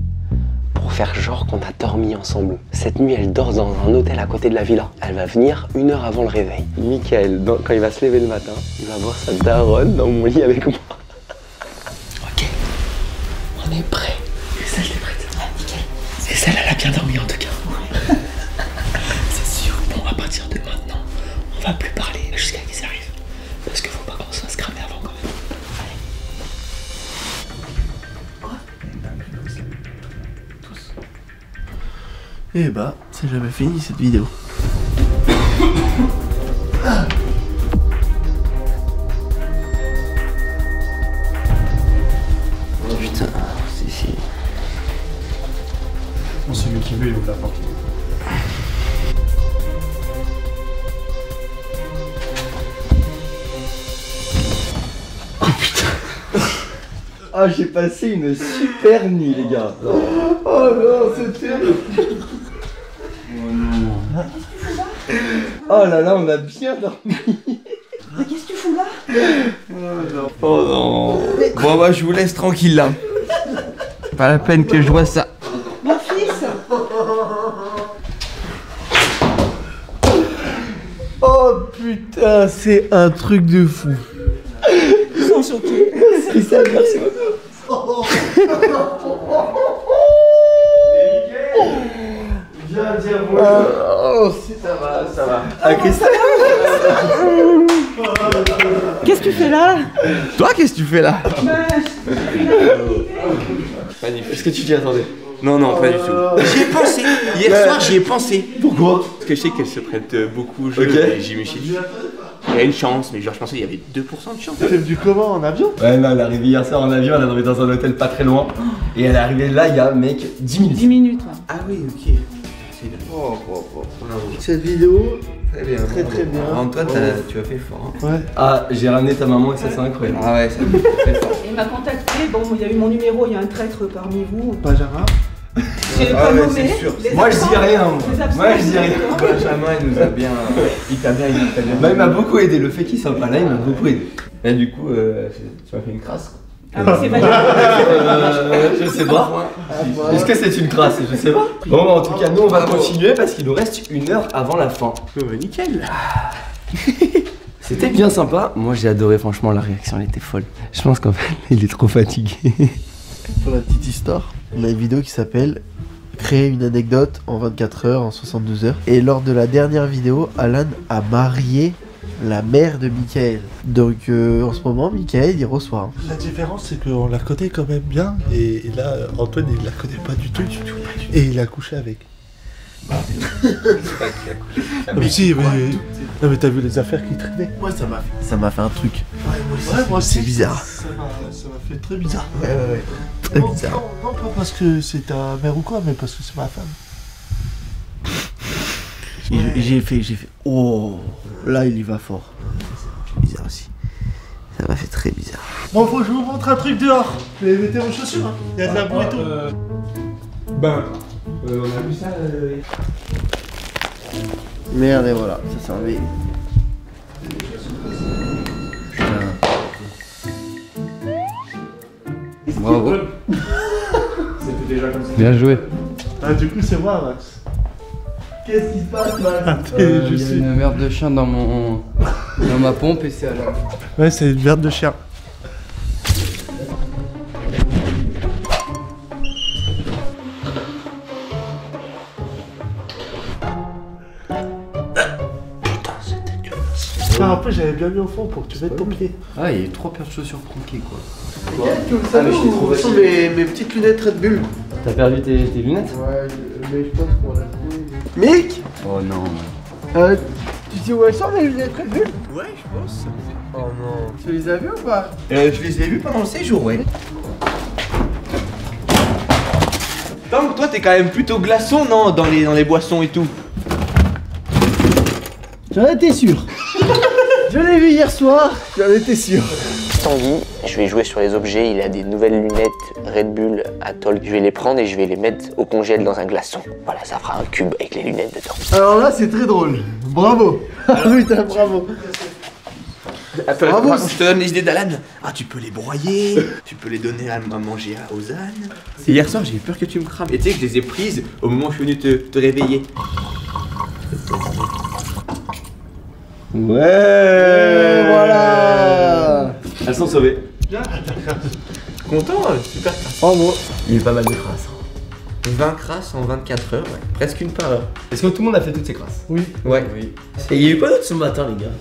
pour faire genre qu'on a dormi ensemble. Cette nuit, elle dort dans un hôtel à côté de la villa. Elle va venir 1 heure avant le réveil. Mickaël, quand il va se lever le matin, il va voir sa daronne dans mon lit avec moi. Ok, on est prêt. Et celle, t'es prête? Ouais, nickel. Et celle, elle a bien dormi en tout cas. Ouais. C'est sûr. Bon, à partir de maintenant, on va plus parler jusqu'à qu'ils arrivent. Parce qu'il faut pas qu'on se fasse cramer avant quand même. Et bah, c'est jamais fini cette vidéo. Oh putain, si. Bon, celui qui veut, il ouvre la porte. Oh putain. Ah, j'ai passé une super nuit, les gars. Oh non, c'est terrible. Oh non. Oh là là, on a bien dormi. Mais qu'est-ce que tu fous là? Oh non. Bon bah je vous laisse tranquille là. Pas la peine que je vois ça. Mon fils. Oh putain, c'est un truc de fou. Ils sont choqués. Merci beaucoup. dire bonjour. Si, ça va. Ah, Christelle. Qu'est-ce que tu fais là? Toi, qu'est-ce que tu fais là? Magnifique. Est-ce que tu t'y attendais? Non, pas du tout. J'y ai pensé. Hier soir, j'y ai pensé. Pourquoi? Parce que je sais qu'elle se prête beaucoup au jeu. Ok. Et je me suis dit, il y a une chance, mais genre, je pensais qu'il y avait 2% de chance. T'es venu comment, en avion? Ouais, non, elle est arrivée hier soir en avion, elle est arrivée dans un hôtel pas très loin. Et elle est arrivée là, il y a, mec, 10 minutes. 10 minutes, ouais. Ah oui, ok. C'est bien. Oh. Cette vidéo, Très bien. très bien. Antoine, tu as fait fort. Hein. Ouais. Ah, j'ai ramené ta maman et ça, c'est incroyable. Ah ouais, ça fait fort. Il m'a contacté, bon, il y a eu mon numéro, il y a un traître parmi vous. Benjamin. J'ai pas nommé. Moi, je dis rien. Moi, je dis rien. Benjamin, il nous a bien. Il t'a bien. Bah, il m'a beaucoup aidé. Le fait qu'il soit pas là, il m'a beaucoup aidé. Et du coup, tu m'as fait une crasse. Ah, mais c'est valable. Je sais pas. Est-ce que c'est une crasse? Je sais pas. Bon, en tout cas, nous, on va continuer parce qu'il nous reste 1 heure avant la fin. Nickel. C'était bien sympa. Moi, j'ai adoré. Franchement, la réaction, elle était folle. Je pense qu'en fait, il est trop fatigué. Pour la petite histoire, on a une vidéo qui s'appelle Créer une anecdote en 24 heures, en 72 heures. Et lors de la dernière vidéo, Alan a marié la mère de Michael. Donc en ce moment, Michael, il reçoit. La différence, c'est qu'on la connaît quand même bien. Et là, Antoine, il la connaît pas du tout. Et il a couché avec. Mais si, non, mais t'as vu les affaires qui traînaient? Moi, ça m'a fait un truc. Ouais, moi aussi. C'est bizarre. Ça m'a fait très bizarre. Ouais. Très bizarre. Non, pas parce que c'est ta mère ou quoi, mais parce que c'est ma femme. J'ai fait. Oh, là, il y va fort. C'est bizarre aussi. Ça m'a fait très bizarre. Bon, faut que je vous montre un truc dehors. Mais mettez vos chaussures, hein. Il y a de la boue et tout. On a vu ça. Merde, et voilà, ça s'est enlevé. Bravo. C'était déjà comme ça. Bien joué. Ah, du coup, c'est moi, Max. Qu'est-ce qui se passe, Max? Il y a une merde de chien dans ma pompe et c'est à l'heure. Ouais, c'est une merde de chien. Ah, après, j'avais bien mis au fond pour que tu mettes ton pied. Ah, il y a eu 3 paires de chaussures tronquées, quoi. Tu le savais où sont mes petites lunettes Red Bull? T'as perdu tes lunettes? Ouais, mais je pense qu'on l'a trouvé. Mick? Oh non. Tu sais où elles sont les lunettes Red Bull? Ouais, je pense. Oh non. Tu les as vues ou pas? Je les ai vus pendant le séjour, ouais. Donc toi t'es quand même plutôt glaçon, non, dans les boissons et tout. J'en étais sûr. Je l'ai vu hier soir, j'en étais sûr. Tanguy, je vais jouer sur les objets, il a des nouvelles lunettes Red Bull Atoll. Je vais les prendre et je vais les mettre au congèle dans un glaçon. Voilà, ça fera un cube avec les lunettes dedans. Alors là, c'est très drôle. Bravo. Ah putain, bravo. Attends, bravo. Je te donne les idées d'Alan. Ah, tu peux les broyer, tu peux les donner à manger aux ânes. Hier soir, j'ai eu peur que tu me crames. Et tu sais que je les ai prises au moment où je suis venu te réveiller. Ouais. Voilà. Elles sont sauvées. Content, super crasse. Oh moi. Il y a eu pas mal de crasses. 20 crasses en 24 heures, ouais. Presque une par heure. Est-ce que tout le monde a fait toutes ces crasses? Oui. Ouais. Oui. Et il y a eu pas d'autres ce matin, les gars?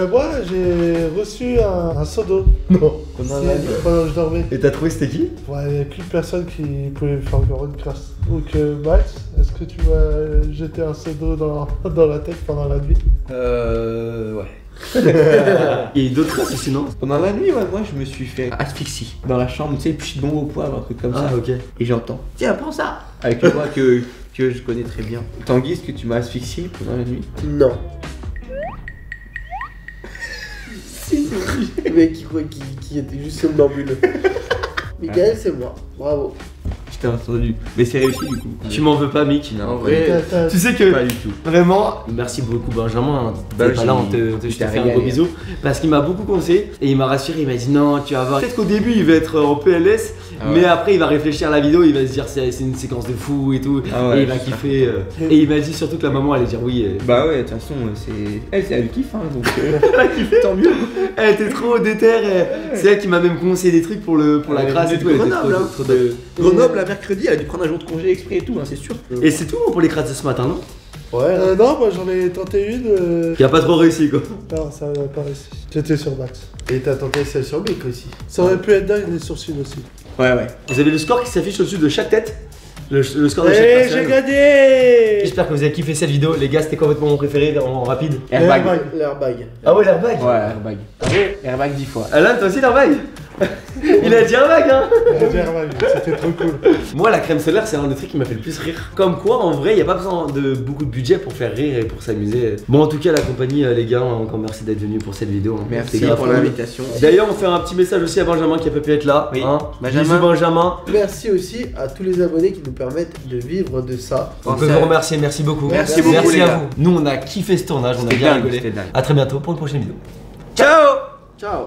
Moi, j'ai reçu un seau d'eau. Non. Pendant que je dormais. Et t'as trouvé c'était qui? Ouais, il n'y a qu'une personne qui pouvait me faire encore une crasse. Donc, Max, est-ce que tu m'as jeté un seau d'eau dans la tête pendant la nuit? Ouais. Il y a eu d'autres crasses aussi, non? Pendant la nuit, ouais, moi je me suis fait asphyxie dans la chambre, tu sais, puis de bombe au poivre, un truc comme ça. Ah, ok. Et j'entends, tiens, prends ça! Avec une voix que je connais très bien. Tanguy, est-ce que tu m'as asphyxié pendant la nuit? Non. Si, le mec qui était juste somnambule. Michael, c'est moi. Bravo. Je t'ai entendu. Mais c'est réussi du coup. Tu m'en veux pas, Mick? Non, en vrai. Tu sais que. Pas du tout. Vraiment, merci beaucoup, Benjamin. T'es pas là, je te fais un gros bisou. Parce qu'il m'a beaucoup conseillé et il m'a rassuré. Il m'a dit non, tu vas voir. Peut-être qu'au début, il va être en PLS Mais après il va réfléchir à la vidéo, il va se dire c'est une séquence de fou et tout, Ah ouais, et il va kiffer. Et il m'a dit surtout que la maman allait dire oui. Bah ouais, de toute façon, elle kiffe, hein, donc tant mieux. Elle était trop déter, c'est elle qui m'a même conseillé des trucs pour la crasse et tout. Grenoble, Grenoble, la mercredi, elle a dû prendre un jour de congé exprès et tout, hein, c'est sûr. Et c'est tout pour les crasses de ce matin, non? Ouais. Non, moi j'en ai tenté une. Qui a pas trop réussi quoi. Non, ça n'a pas réussi. J'étais sur Max. Et t'as tenté celle sur Mick aussi. Ça aurait pu être dingue, les sourcils aussi. Ouais. Vous avez le score qui s'affiche au-dessus de chaque tête. Le score de chaque Et personne. j'ai gagné. J'espère que vous avez kiffé cette vidéo. Les gars, c'était quoi votre moment préféré en rapide? L'airbag. Ah ouais, l'airbag. Ouais, airbag. Ah ouais, airbag 10 fois. Alan, toi aussi l'airbag? Il a dit airbag, hein? C'était trop cool. Moi, la crème solaire, c'est un des trucs qui m'a fait le plus rire. Comme quoi, en vrai, il n'y a pas besoin de beaucoup de budget pour faire rire et pour s'amuser. Bon, en tout cas, la compagnie, les gars, encore merci d'être venus pour cette vidéo. Merci pour l'invitation. D'ailleurs, on fait un petit message aussi à Benjamin qui a pas pu être là. Oui. Hein. Benjamin. Bisous, Benjamin. Merci aussi à tous les abonnés qui nous permettent de vivre de ça. On peut vous remercier, merci beaucoup. Merci beaucoup, les à gars. vous. Nous, on a kiffé ce tournage, on a C'était bien dingue, rigolé. c'était dingue. À très bientôt pour une prochaine vidéo. Ciao! Ciao.